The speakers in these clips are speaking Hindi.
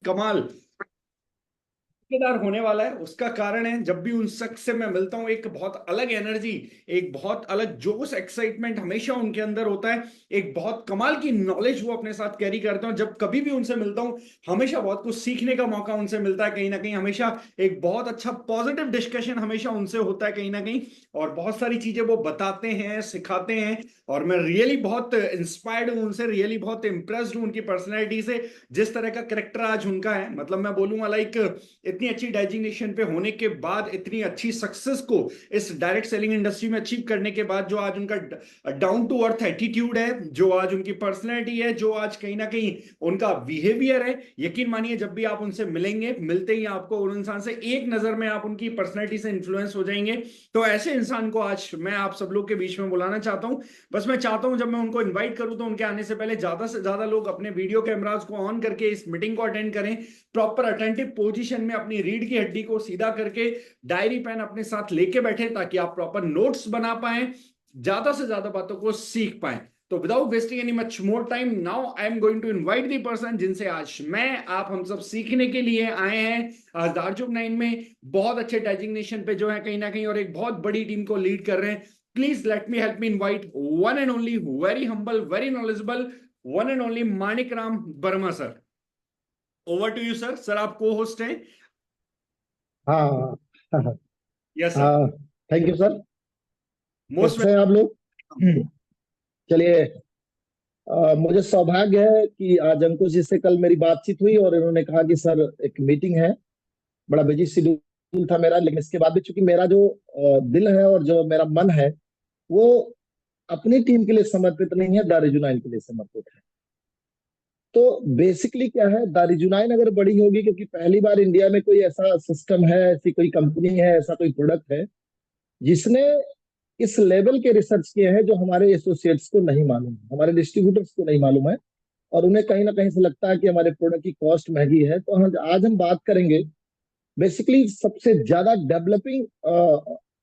कमाल मजेदार होने वाला है। उसका कारण है, जब भी उन शख्स से मैं मिलता हूँ एक बहुत अलग एनर्जी, एक बहुत अलग जोश, एक्साइटमेंट हमेशा उनके अंदर होता है। एक बहुत कमाल की नॉलेज वो अपने साथ कैरी करते हैं। जब कभी भी उनसे मिलता हूँ हमेशा बहुत कुछ सीखने का मौका उनसे मिलता है। कहीं ना कहीं हमेशा एक बहुत अच्छा पॉजिटिव डिस्कशन हमेशा उनसे होता है कहीं ना कहीं। और बहुत सारी चीजें वो बताते हैं, सिखाते हैं। और मैं रियली बहुत इंस्पायर्ड हूँ उनसे, रियली बहुत इंप्रेस्ड हूँ उनकी पर्सनैलिटी से। जिस तरह का करेक्टर आज उनका है, मतलब मैं बोलूंगा लाइक इतनी अच्छी डेजिग्नेशन पे होने के बाद, इतनी अच्छी सक्सेस को इस डायरेक्ट सेलिंग इंडस्ट्री में अचीव करने के बाद, जो आज उनका डाउन टू अर्थ एटीट्यूड है, जो आज उनकी पर्सनैलिटी है, जो आज कहीं ना कहीं उनका बिहेवियर है, यकीन मानिए जब भी आप उनसे मिलेंगे, मिलते ही आपको उन इंसान से एक नजर में आप उनकी पर्सनैलिटी से इन्फ्लुएंस हो जाएंगे। तो ऐसे इंसान को आज मैं आप सब लोग के बीच में बुलाना चाहता हूं। बस मैं चाहता हूं जब मैं उनको इन्वाइट करूं तो उनके आने से पहले ज्यादा से ज्यादा लोग अपने वीडियो कैमरास को ऑन करके इस मीटिंग को अटेंड करें। प्रॉपर अटेंटिव पोजीशन में अपनी रीढ़ की हड्डी को सीधा करके डायरी पेन अपने साथ लेके बैठे, ताकि आप प्रॉपर नोट्स बना पाए, ज्यादा से ज्यादा बातों को सीख पाए। तो without wasting any much more time, now I am going to invite the person जिनसे आज मैं आप हम सब सीखने के लिए आए हैं। आज दार्जुक 9 में बहुत अच्छे डेजिग्नेशन पे जो है कहीं ना कहीं, और एक बहुत बड़ी टीम को लीड कर रहे हैं। Please let me help me invite one and only, very humble, very knowledgeable, one and only Manik Ram Verma sir. Over to you sir. Sir आप को होस्ट हैं। हाँ। Yes sir. हाँ। Thank you sir. मोस्ट कैसे हैं आप लोग? वेलकम। चलिए। मुझे सौभाग्य है कि आज अंकुश जी से कल मेरी बातचीत हुई और इन्होंने कहा कि सर एक मीटिंग है। बड़ा बिजी शेड्यूल था मेरा, लेकिन इसके बाद भी चूंकि मेरा जो दिल है और जो मेरा मन है वो अपनी टीम के लिए समर्पित नहीं है, दारुजुनाइन के लिए समर्पित है। तो बेसिकली क्या है, दारुजुनाइन अगर बड़ी होगी, क्योंकि पहली बार इंडिया में कोई ऐसा सिस्टम है, ऐसी कोई कंपनी है, ऐसा कोई प्रोडक्ट है जिसने इस लेवल के रिसर्च किए हैं जो हमारे एसोसिएट्स को नहीं मालूम है, हमारे डिस्ट्रीब्यूटर्स को नहीं मालूम है। और उन्हें कहीं ना कहीं से लगता है कि हमारे प्रोडक्ट की कॉस्ट महंगी है। तो आज हम बात करेंगे बेसिकली सबसे ज्यादा डेवलपिंग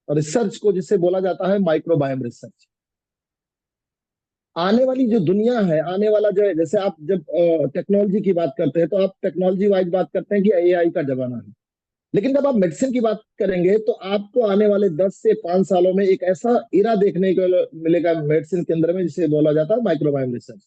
रिसर्च को, जिसे बोला जाता है माइक्रोबायोम रिसर्च। आने वाली जो दुनिया है, आने वाला जो है, जैसे आप जब टेक्नोलॉजी की बात करते हैं तो आप टेक्नोलॉजी वाइज बात करते हैं कि एआई का जमाना है। लेकिन जब आप मेडिसिन की बात करेंगे तो आपको आने वाले 10 से 5 सालों में एक ऐसा इरा देखने को मिलेगा मेडिसिन के अंदर में, जिसे बोला जाता है माइक्रोबायोम रिसर्च।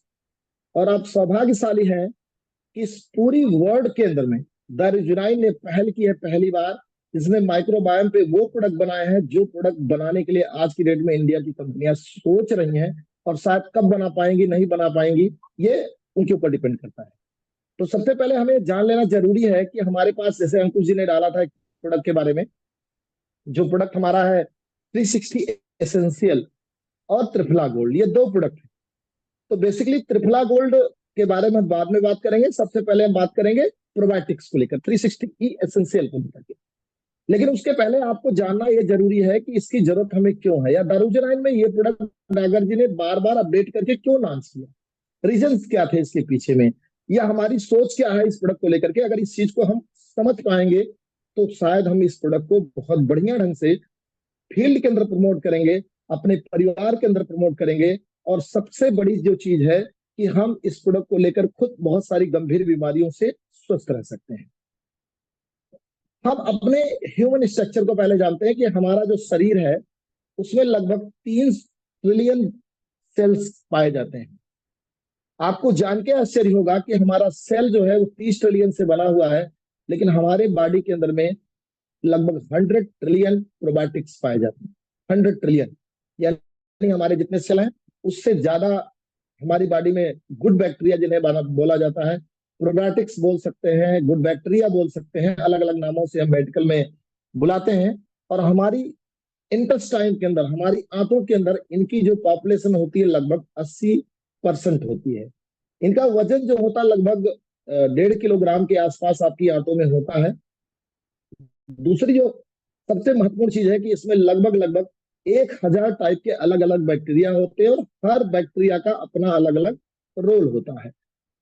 और आप सौभाग्यशाली हैं कि इस पूरी वर्ल्ड के अंदर में दारुजुनाइन ने पहल की है, पहली बार, जिसने माइक्रोबायोम पे वो प्रोडक्ट बनाए हैं जो प्रोडक्ट बनाने के लिए आज की डेट में इंडिया की कंपनियां सोच रही हैं। और शायद कब बना पाएंगी, नहीं बना पाएंगी, ये उनके ऊपर डिपेंड करता है। तो सबसे पहले हमें जान लेना जरूरी है कि हमारे पास, जैसे अंकुश जी ने डाला था एक प्रोडक्ट के बारे में, जो प्रोडक्ट हमारा है 360 एसेंशियल और त्रिफला गोल्ड, ये दो प्रोडक्ट है। तो बेसिकली त्रिफला गोल्ड के बारे में हम बाद में बात करेंगे। सबसे पहले हम बात करेंगे प्रोबायोटिक्स को लेकर, 360 एसेंशियल को लेकर के। लेकिन उसके पहले आपको जानना यह जरूरी है कि इसकी जरूरत हमें क्यों है, या दारूजनाइन में ये प्रोडक्ट नागर जी ने बार बार अपडेट करके क्यों लॉन्च किया, रीजंस क्या थे इसके पीछे में, या हमारी सोच क्या है इस प्रोडक्ट को लेकर के। अगर इस चीज को हम समझ पाएंगे तो शायद हम इस प्रोडक्ट को बहुत बढ़िया ढंग से फील्ड के अंदर प्रमोट करेंगे, अपने परिवार के अंदर प्रमोट करेंगे। और सबसे बड़ी जो चीज है कि हम इस प्रोडक्ट को लेकर खुद बहुत सारी गंभीर बीमारियों से स्वस्थ रह सकते हैं। हम अपने ह्यूमन स्ट्रक्चर को पहले जानते हैं कि हमारा जो शरीर है उसमें लगभग 3 ट्रिलियन सेल्स पाए जाते हैं। आपको जान के आश्चर्य होगा कि हमारा सेल जो है वो 30 ट्रिलियन से बना हुआ है, लेकिन हमारे बॉडी के अंदर में लगभग 100 ट्रिलियन प्रोबायोटिक्स पाए जाते हैं। 100 ट्रिलियन, यानी हमारे जितने सेल हैं उससे ज्यादा हमारी बॉडी में गुड बैक्टीरिया, जिन्हें बोला जाता है प्रोबायोटिक्स बोल सकते हैं, गुड बैक्टीरिया बोल सकते हैं, अलग अलग नामों से हम मेडिकल में बुलाते हैं। और हमारी इंटेस्टाइन के अंदर, हमारी आंतों के अंदर इनकी जो पॉपुलेशन होती है लगभग 80% होती है। इनका वजन जो होता है लगभग 1.5 किलोग्राम के आसपास आपकी आंतों में होता है। दूसरी जो सबसे महत्वपूर्ण चीज है कि इसमें लगभग लगभग 1,000 टाइप के अलग अलग बैक्टीरिया होते हैं, और हर बैक्टीरिया का अपना अलग अलग रोल होता है।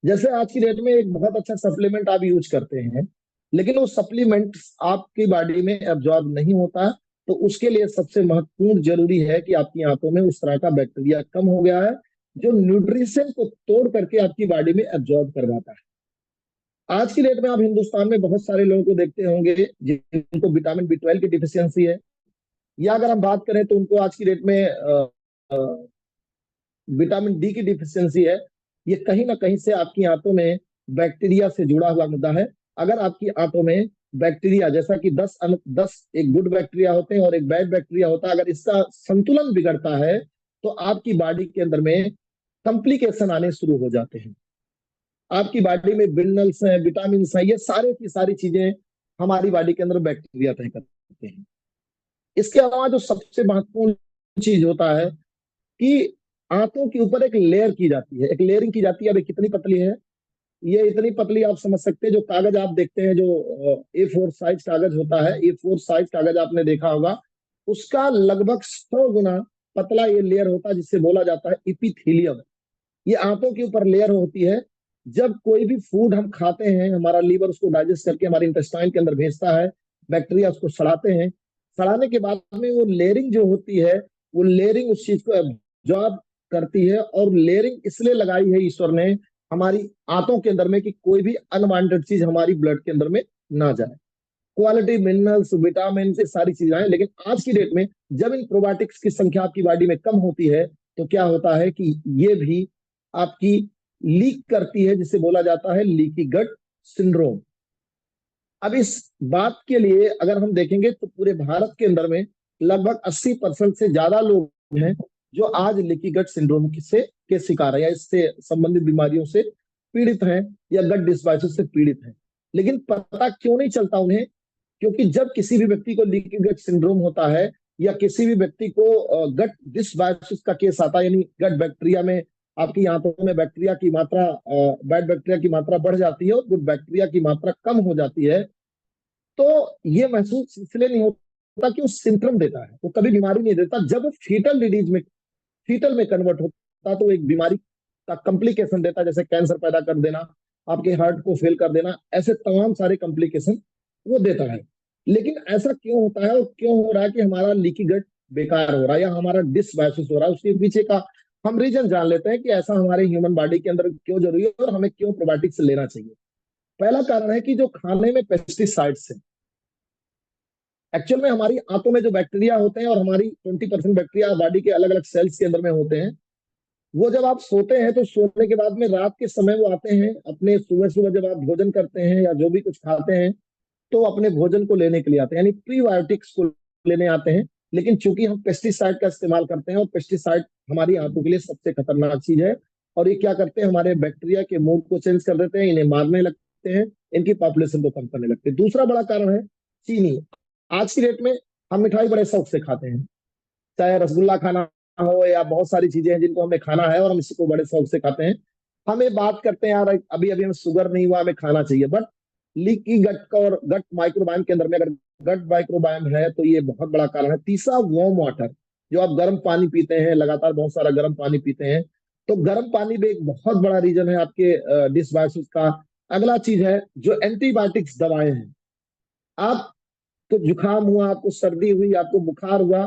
जैसे आज की डेट में एक बहुत अच्छा सप्लीमेंट आप यूज करते हैं, लेकिन वो सप्लीमेंट आपकी बॉडी में एब्जॉर्ब नहीं होता। तो उसके लिए सबसे महत्वपूर्ण जरूरी है कि आपकी आंतों में उस तरह का बैक्टीरिया कम हो गया है जो न्यूट्रिशन को तोड़ करके आपकी बॉडी में एब्जॉर्ब करवाता है। आज की डेट में आप हिंदुस्तान में बहुत सारे लोगों को देखते होंगे जिनको विटामिन B12 की डिफिशियंसी है, या अगर हम बात करें तो उनको आज की डेट में विटामिन डी की डिफिशियंसी है। ये कहीं ना कहीं से आपकी आंतों में बैक्टीरिया से जुड़ा हुआ मुद्दा है। अगर आपकी आंतों में बैक्टीरिया, जैसा कि 10 एक गुड बैक्टीरिया होते हैं और एक बैड बैक्टीरिया होता है, अगर इसका संतुलन बिगड़ता है तो आपकी बॉडी के अंदर में कॉम्प्लिकेशन आने शुरू हो जाते हैं। आपकी बॉडी में मिनरल्स हैं, विटामिन हैं, ये सारे की सारी चीजें हमारी बॉडी के अंदर बैक्टीरिया तय करते हैं। इसके अलावा जो सबसे महत्वपूर्ण चीज होता है कि आंतों के ऊपर एक लेयर की जाती है, एक लेयरिंग की जाती है। अब ये कितनी पतली है, ये इतनी पतली आप समझ सकते हैं, जो कागज आप देखते हैं, जो A4 साइज कागज होता है, A4 साइज कागज आपने देखा होगा, उसका लगभग 100 गुना पतला ये लेयर होता है, जिससे बोला जाता है इपिथीलियम। ये आंतों के ऊपर लेयर होती है। जब कोई भी फूड हम खाते हैं, हमारा लीवर उसको डाइजेस्ट करके हमारे इंटेस्टाइन के अंदर भेजता है, बैक्टीरिया उसको सड़ाते हैं, सड़ाने के बाद में वो लेयरिंग जो होती है, वो लेयरिंग उस चीज को एब्जॉर्ब करती है। और लेयरिंग इसलिए लगाई है ईश्वर ने हमारी आंतों के अंदर में कि कोई भी अनवांटेड चीज हमारी ब्लड के अंदर में ना जाए। क्वालिटी मिनरल्स, विटामिन, ये सारी चीजें हैं। लेकिन आज की डेट में जब इन प्रोबायोटिक्स की संख्या आपकी बॉडी में कम होती है तो क्या होता है कि ये भी आपकी लीक करती है, जिसे बोला जाता है लीकी गट सिंड्रोम। अब इस बात के लिए अगर हम देखेंगे तो पूरे भारत के अंदर में लगभग 80% से ज्यादा लोग हैं जो आज लीकी गट सिंड्रोम से के शिकार है, या इससे संबंधित बीमारियों से पीड़ित हैं, या गट डिस्बायोसिस से पीड़ित हैं। लेकिन पता क्यों नहीं चलता उन्हें? क्योंकि जब किसी भी व्यक्ति को लीकी गट सिंड्रोम होता है, या किसी भी व्यक्ति को गट डिसबायोसिस का केस आता है, यानी गट बैक्टीरिया में, आपकी आंतों में बैक्टीरिया की मात्रा, बैड बैक्टीरिया की मात्रा बढ़ जाती है और गुड बैक्टीरिया की मात्रा कम हो जाती है, तो ये महसूस इसलिए नहीं होता कि वो सिम्टम देता है, वो कभी बीमारी नहीं देता। जब वो फीटल डिजीज में, फीटल में कन्वर्ट होता तो एक बीमारी का कॉम्प्लिकेशन देता है, जैसे कैंसर पैदा कर देना, आपके हार्ट को फेल कर देना, ऐसे तमाम सारे कॉम्प्लिकेशन वो देता है। लेकिन ऐसा क्यों होता है, और क्यों हो रहा है कि हमारा लीकी गट बेकार हो रहा है या हमारा डिसबायोसिस हो रहा है? उसके पीछे का हम रीजन जान लेते हैं कि ऐसा हमारे ह्यूमन बॉडी के अंदर क्यों जरूरी है और हमें क्यों प्रोबायोटिक्स लेना चाहिए। पहला कारण है कि जो खाने में पेस्टिसाइड्स है, एक्चुअल में हमारी आंतों में जो बैक्टीरिया होते हैं, और हमारी 20% बैक्टीरिया बॉडी के अलग अलग सेल्स के अंदर में होते हैं, वो जब आप सोते हैं तो सोने के बाद में रात के समय वो आते हैं अपने, सुबह सुबह जब आप भोजन करते हैं या जो भी कुछ खाते हैं तो अपने भोजन को लेने के लिए आते हैं, यानी प्रीबायोटिक्स को लेने आते हैं। लेकिन चूंकि हम पेस्टिसाइड का इस्तेमाल करते हैं, और पेस्टिसाइड हमारी आंतों के लिए सबसे खतरनाक चीज है, और ये क्या करते हैं, हमारे बैक्टीरिया के मूड को चेंज कर देते हैं, इन्हें मारने लगते हैं, इनकी पॉपुलेशन को कम करने लगते हैं। दूसरा बड़ा कारण है चीनी। आज की डेट में हम मिठाई बड़े शौक से खाते हैं, चाहे रसगुल्ला खाना हो या बहुत सारी चीजें हैं जिनको हमें खाना है और हम इसको बड़े शौक से खाते हैं। हमें बात करते हैं यार अभी अभी हमें शुगर नहीं हुआ, हमें खाना चाहिए, बट लीकी गट का और गट माइक्रोबायोम के अंदर में अगर गट माइक्रोबायोम है तो ये बहुत बड़ा कारण है। तीसरा, वार्म वाटर, जो आप गर्म पानी पीते हैं, लगातार बहुत सारा गर्म पानी पीते हैं, तो गर्म पानी भी एक बहुत बड़ा रीजन है आपके डिसबायोसिस का। अगला चीज है जो एंटीबायोटिक्स दवाएं हैं। आपको जुकाम हुआ, आपको सर्दी हुई, आपको बुखार हुआ,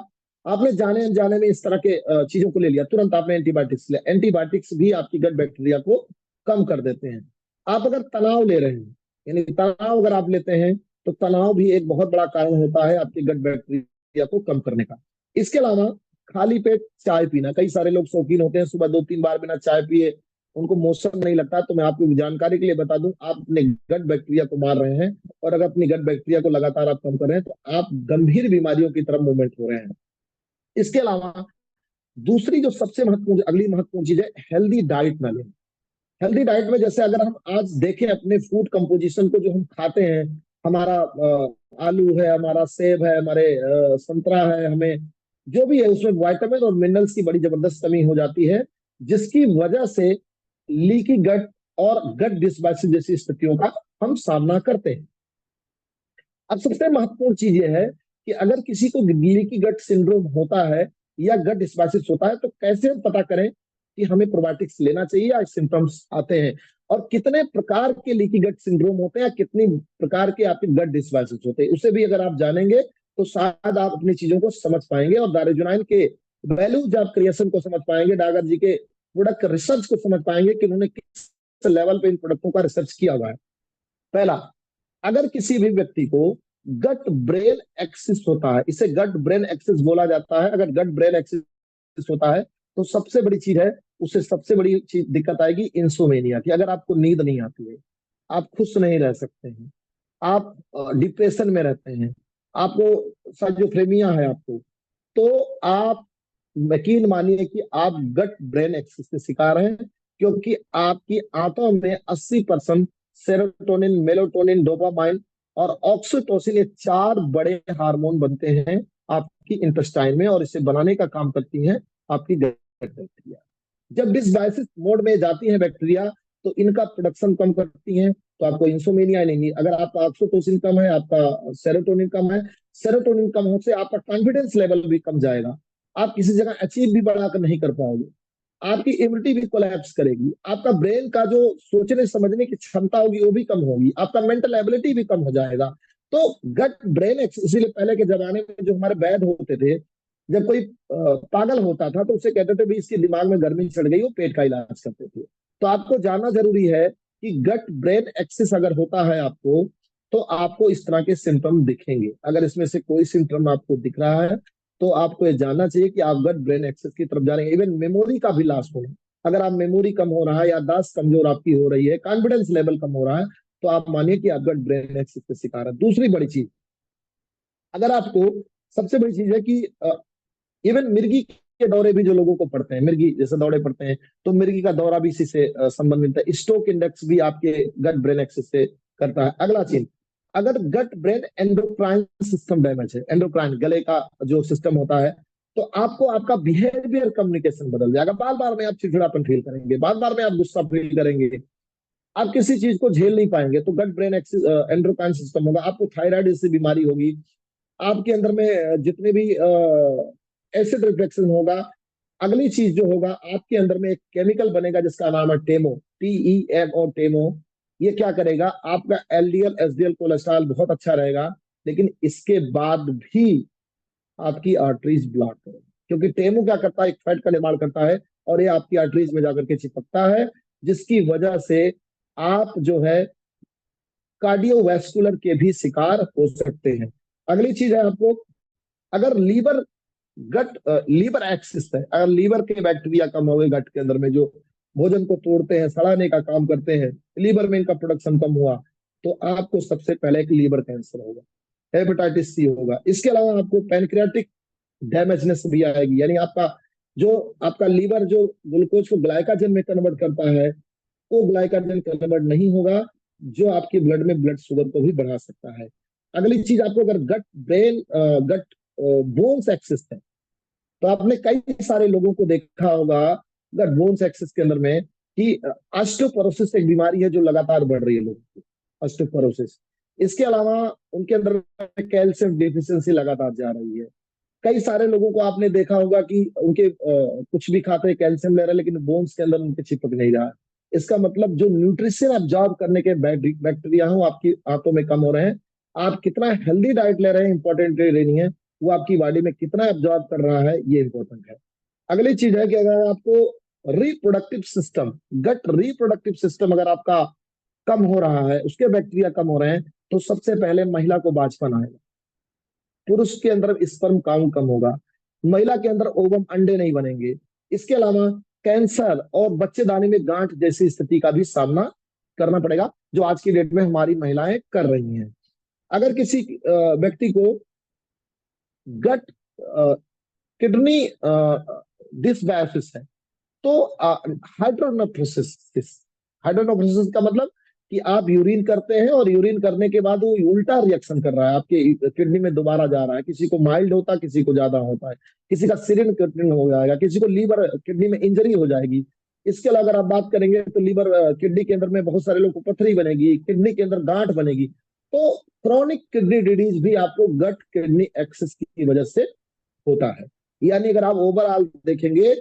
आपने जाने अनजाने में इस तरह के चीजों को ले लिया, तुरंत आपने एंटीबायोटिक्स लिया। एंटीबायोटिक्स भी आपकी गट बैक्टीरिया को कम कर देते हैं। आप अगर तनाव ले रहे हैं, यानी तनाव अगर आप लेते हैं, तो तनाव भी एक बहुत बड़ा कारण होता है आपकी गट बैक्टीरिया को कम करने का। इसके अलावा खाली पेट चाय पीना, कई सारे लोग शौकीन होते हैं सुबह 2-3 बार बिना चाय पिए उनको मोशन नहीं लगता। तो मैं आपको जानकारी के लिए बता दूं, आप अपने गट बैक्टीरिया को मार रहे हैं, और अगर अपनी गट बैक्टीरिया को लगातार आप कम कर रहे हैं तो आप गंभीर बीमारियों की तरफ मूवमेंट हो रहे हैं। इसके अलावा दूसरी जो सबसे महत्वपूर्ण, अगली महत्वपूर्ण चीज है हेल्दी डाइट ना लेना। हेल्दी डाइट में जैसे अगर हम आज देखें अपने फूड कंपोजिशन को, जो हम खाते हैं, हमारा आलू है, हमारा सेब है, हमारे संतरा है, हमें जो भी है उसमें विटामिन और मिनरल्स की बड़ी जबरदस्त कमी हो जाती है, जिसकी वजह से लीकी गट और गट डिसबायोसिस जैसी स्थितियों का हम सामना करते हैं। अब सबसे महत्वपूर्ण चीज यह है कि अगर किसी को लीकी गट सिंड्रोम होता है या गट डिस्बायोसिस होता है, तो कैसे हम पता करें कि हमें प्रोबायोटिक्स लेना चाहिए या सिम्टम्स आते हैं, और कितने प्रकार के लीकी गट सिंड्रोम होते हैं, या कितनी प्रकार के आपके गट डिस्बायोसिस होते हैं, उसे भी अगर आप जानेंगे तो शायद आप अपनी चीजों को समझ पाएंगे, और दारुजुनाइन के वैल्यूज ऑफ क्रिएशन को समझ पाएंगे, डागर जी के प्रोडक्ट रिसर्च को समझ पाएंगे कि उन्होंने किस लेवल पे इन प्रोडक्टों का रिसर्च किया हुआ है। पहला, अगर किसी भी व्यक्ति को गट ब्रेन एक्सिस होता है, इसे गट ब्रेन एक्सिस बोला जाता है, अगर गट ब्रेन एक्सिस होता है तो सबसे बड़ी चीज है, उससे सबसे बड़ी चीज दिक्कत आएगी इंसोमेनिया की। अगर आपको नींद नहीं आती है, आप खुश नहीं रह सकते हैं, आप डिप्रेशन में रहते हैं, आपको साइजोफ्रेनिया है आपको, तो आप यकीन मानिए कि आप गट ब्रेन एक्सिस के शिकार हैं, क्योंकि आपकी आंतों में 80% सेरोटोनिन, मेलाटोनिन, डोपामाइन और ऑक्सीटोसिन, ये चार बड़े हार्मोन बनते हैं आपकी इंटेस्टाइन में, और इसे बनाने का काम करती हैं आपकी गट बैक्टीरिया। जब डिसबायोसिस मोड में जाती है बैक्टीरिया, तो इनका प्रोडक्शन कम करती हैं, तो आपको इंसोमेनिया नहीं। अगर आपका ऑक्सीटोसिन कम है, आपका सेरोटोनिन कम है, सेरोटोनिन कम होने से आपका कॉन्फिडेंस लेवल भी कम जाएगा, आप किसी जगह अचीव भी बढ़ाकर नहीं कर पाओगे, आपकी इम्यूनिटी भी कोलैप्स करेगी, आपका ब्रेन का जो सोचने समझने की क्षमता होगी वो भी कम होगी, आपका मेंटल एबिलिटी भी कम हो जाएगा। तो गट ब्रेन, इसीलिए पहले के जमाने में जो हमारे वैद्य होते थे, जब कोई पागल होता था तो उसे कहते थे भाई इसके दिमाग में गर्मी चढ़ गई, वो पेट का इलाज करते थे। तो आपको जानना जरूरी है कि गट ब्रेन एक्सिस अगर होता है आपको, तो आपको इस तरह के सिम्टम दिखेंगे। अगर इसमें से कोई सिम्टम आपको दिख रहा है, तो आपको ये जानना चाहिए कि आप गट ब्रेन एक्सेस की तरफ जा रहे हैं। इवन मेमोरी का भी लॉस होना, अगर आप मेमोरी कम हो रहा है, याददाश्त कमजोर आपकी हो रही है, कॉन्फिडेंस लेवल कम हो रहा है, तो आप मानिए कि आप गट ब्रेन एक्सेस के शिकार है। दूसरी बड़ी चीज, अगर आपको, सबसे बड़ी चीज है कि इवन मिर्गी के दौरे भी जो लोगों को पड़ते हैं, मिर्गी जैसे दौरे पड़ते हैं, तो मिर्गी का दौरा भी इसी से संबंधित है। स्टोक इंडेक्स भी आपके गट ब्रेन एक्सेस से करता है। अगला चीज, अगर gut brain endocrine system damage है, एंडोक्राइन गले का जो सिस्टम होता है, तो आपको आपका बिहेवियर कम्युनिकेशन बदल जाएगा। बार बार में आप चिड़चिड़ापन फील करेंगे, बार बार में आप गुस्सा फील करेंगे, आप किसी चीज को झेल नहीं पाएंगे। तो gut brain axis endocrine system होगा, आपको थायराइड जैसी बीमारी होगी, आपके अंदर में जितने भी एसिड रिफ्लेक्शन होगा। अगली चीज जो होगा, आपके अंदर में एक केमिकल बनेगा जिसका नाम है टेमो, TEMO, टेमो। ये क्या करेगा, आपका LDL SDL कोलेस्ट्रॉल बहुत अच्छा रहेगा, लेकिन इसके बाद भी आपकी आर्टरीज ब्लॉक करेगा, क्योंकि टेमो क्या करता है, एक फैट का निर्माण करता है और ये आपकी आर्टरीज में जाकर के चिपकता है, जिसकी वजह से आप जो है कार्डियोवैस्कुलर के भी शिकार हो सकते हैं। अगली चीज है आपको, अगर गट लीवर एक्सिस है, अगर लीवर के बैक्टीरिया कम हो गए, गट के अंदर में जो भोजन को तोड़ते हैं, सड़ाने का काम करते हैं, लीवर में इनका प्रोडक्शन कम हुआ, तो आपको सबसे पहले एक लीवर कैंसर होगा, हेपेटाइटिस C होगा। इसके अलावा आपको पैनक्रियाटिक डैमेजनेस भी आएगी, यानी आपका लीवर जो ग्लूकोज को ग्लाइकाजन में कन्वर्ट करता है, वो ग्लाइकाजन कन्वर्ट नहीं होगा, जो आपकी ब्लड में ब्लड शुगर को भी बढ़ा सकता है। अगली चीज, आपको अगर गट बोन्स एक्सिस है, तो आपने कई सारे लोगों को देखा होगा गट बोन्स एक्सिस के अंदर में कि ऑस्टियोपोरोसिस एक बीमारी है जो लगातार बढ़ रही है लोगों की, ऑस्टियोपोरोसिस। इसके अलावा उनके अंदर कैल्शियम डिफिशियंसी लगातार जा रही है। कई सारे लोगों को आपने देखा होगा कि उनके कुछ भी खाते हैं, कैल्शियम ले रहे हैं, लेकिन बोन्स के अंदर उनके चिपक नहीं रहा है। इसका मतलब जो न्यूट्रिशन ऑब्जॉर्ब करने के बैक्टीरिया हो आपकी आंतों में कम हो रहे हैं। आप कितना हेल्दी डाइट ले रहे हैं इंपॉर्टेंट नहीं है, वो आपकी बॉडी में कितना ऑब्जॉर्ब कर रहा है ये इंपॉर्टेंट है। अगली चीज है कि अगर आपको रिप्रोडक्टिव सिस्टम, गट रिप्रोडक्टिव सिस्टम अगर आपका कम हो रहा है, उसके बैक्टीरिया कम हो रहे हैं, तो सबसे पहले महिला को बांझपन आएगा, पुरुष के अंदर स्पर्म काउंट कम होगा, महिला के अंदर ओवम, अंडे नहीं बनेंगे। इसके अलावा कैंसर और बच्चेदानी में गांठ जैसी स्थिति का भी सामना करना पड़ेगा, जो आज की डेट में हमारी महिलाएं कर रही हैं। अगर किसी व्यक्ति को गट किडनी डिसबायोसिस है, तो हाइड्रोनेफ्रोसिस, हाइड्रोनेफ्रोसिस का मतलब कि आप यूरिन करते हैं और यूरिन करने के बाद वो उल्टा रिएक्शन कर रहा है, आपके किडनी में दोबारा जा रहा है। किसी को माइल्ड होता है, किसी को ज्यादा होता है, किसी का सिरिन किडनी हो जाएगा, किसी को लीवर किडनी में इंजरी हो जाएगी। इसके अलावा अगर आप बात करेंगे तो लीवर किडनी के अंदर में बहुत सारे लोग को पथरी बनेगी, किडनी के अंदर गांठ बनेगी। तो क्रोनिक किडनी डिजीज भी आपको गट किडनी एक्सेस की वजह से होता है। यानी अगर आप ओवरऑल देखेंगे,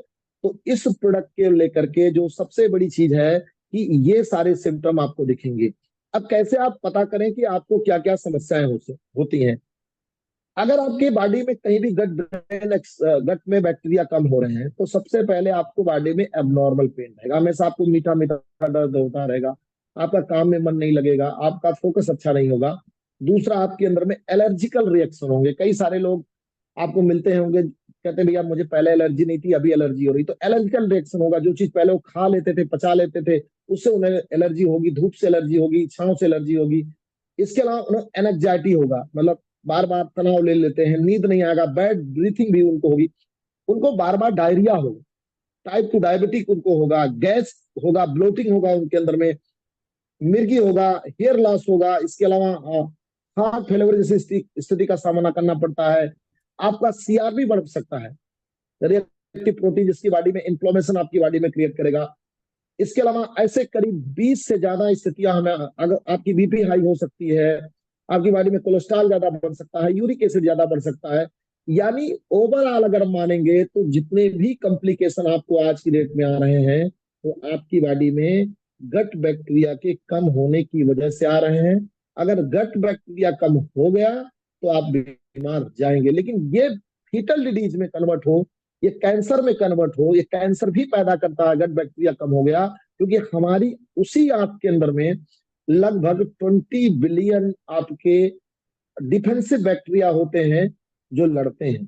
तो इस प्रोडक्ट के लेकर के जो सबसे बड़ी चीज है कि ये सारे सिम्टम आपको दिखेंगे। अब कैसे आप पता करें कि आपको क्या क्या समस्याएं होती हैं। अगर आपकी बॉडी में कहीं भी गट में बैक्टीरिया कम हो रहे हैं, तो सबसे पहले आपको बॉडी में एबनॉर्मल पेन रहेगा, हमेशा आपको मीठा मीठा दर्द होता रहेगा, आपका काम में मन नहीं लगेगा, आपका फोकस अच्छा नहीं होगा। दूसरा, आपके अंदर में एलर्जिकल रिएक्शन होंगे। कई सारे लोग आपको मिलते होंगे, कहते हैं भैया मुझे पहले एलर्जी नहीं थी, अभी एलर्जी हो रही। तो एलर्जिकल रिएक्शन होगा। जो चीज पहले वो खा लेते थे, पचा लेते थे, उससे उन्हें एलर्जी होगी। धूप से एलर्जी होगी, छांव से एलर्जी होगी। इसके अलावा उन्हें एनजाइटी होगा, मतलब बार बार तनाव ले लेते हैं, नींद नहीं आएगा, बैड ब्रीथिंग भी उनको होगी, उनको बार बार डायरिया होगा, टाइप 2 डायबिटिक उनको होगा, गैस होगा, ब्लोटिंग होगा उनके अंदर में, मिर्गी होगा, हेयर लॉस होगा। इसके अलावा हार्ट फेलियर जैसी स्थिति का सामना करना पड़ता है। आपका सीआरपी बढ़ सकता है, रिएक्टिव प्रोटीन जिसकी बॉडी में इन्फ्लेमेशन आपकी बॉडी में क्रिएट करेगा। इसके अलावा ऐसे करीब 20 से ज्यादा स्थितियां हमें, अगर आपकी बीपी हाई हो सकती है, आपकी बॉडी में कोलेस्ट्रॉल ज्यादा बढ़ सकता है, यूरिक एसिड ज्यादा बढ़ सकता है। यानी ओवरऑल अगर मानेंगे तो जितने भी कॉम्प्लिकेशन आपको आज की डेट में आ रहे हैं, तो आपकी बॉडी में गट बैक्टीरिया के कम होने की वजह से आ रहे हैं। अगर गट बैक्टीरिया कम हो गया तो आप बीमार हो जाएंगे। लेकिन ये फीटल डिजीज में कन्वर्ट हो, ये कैंसर में कन्वर्ट हो, ये कैंसर भी पैदा करता है गट बैक्टीरिया कम हो गया, क्योंकि हमारी उसी आंत के अंदर में लगभग 20 बिलियन आपके डिफेंसिव बैक्टीरिया होते हैं जो लड़ते हैं।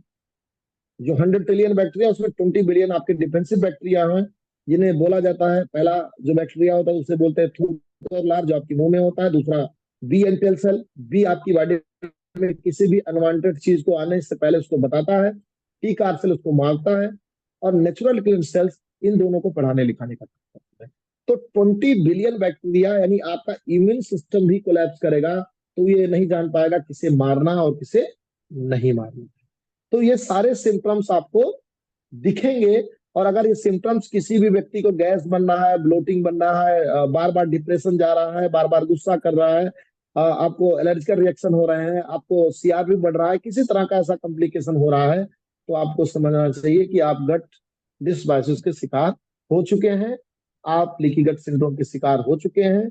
जो 100 ट्रिलियन बैक्टीरिया, उसमें 20 बिलियन आपके डिफेंसिव बैक्टीरिया हैं, जिन्हें बोला जाता है, पहला जो बैक्टीरिया होता है उसे बोलते हैं थूट और लार, जो आपके मुंह में होता है। दूसरा बी एंटियल सेल, बी आपकी बॉडी में किसी भी अनवांटेड चीज को आने से पहले उसको बताता है, टी कार सेल उसको मारता है, और नेचुरल किलिंग सेल्स इन दोनों को पढ़ाने लिखाने का काम करता है। तो 20 बिलियन बैक्टीरिया, यानी आपका इम्यून सिस्टम भी कोलैप्स करेगा, तो ये नहीं जान पाएगा किसे मारना और किसे नहीं मारना। तो ये सारे सिम्टम्स आपको दिखेंगे। और अगर ये सिम्टम्स किसी भी व्यक्ति को गैस बन रहा है, ब्लोटिंग बन रहा है, बार बार डिप्रेशन जा रहा है, बार बार गुस्सा कर रहा है, आपको एलर्जिकल रिएक्शन हो रहे हैं, आपको सीआरपी बढ़ रहा है, किसी तरह का ऐसा कॉम्प्लिकेशन हो रहा है, तो आपको समझना चाहिए कि आप गट डिसबायोसिस के शिकार हो चुके हैं, आप लीकी गट सिंड्रोम के शिकार हो चुके हैं।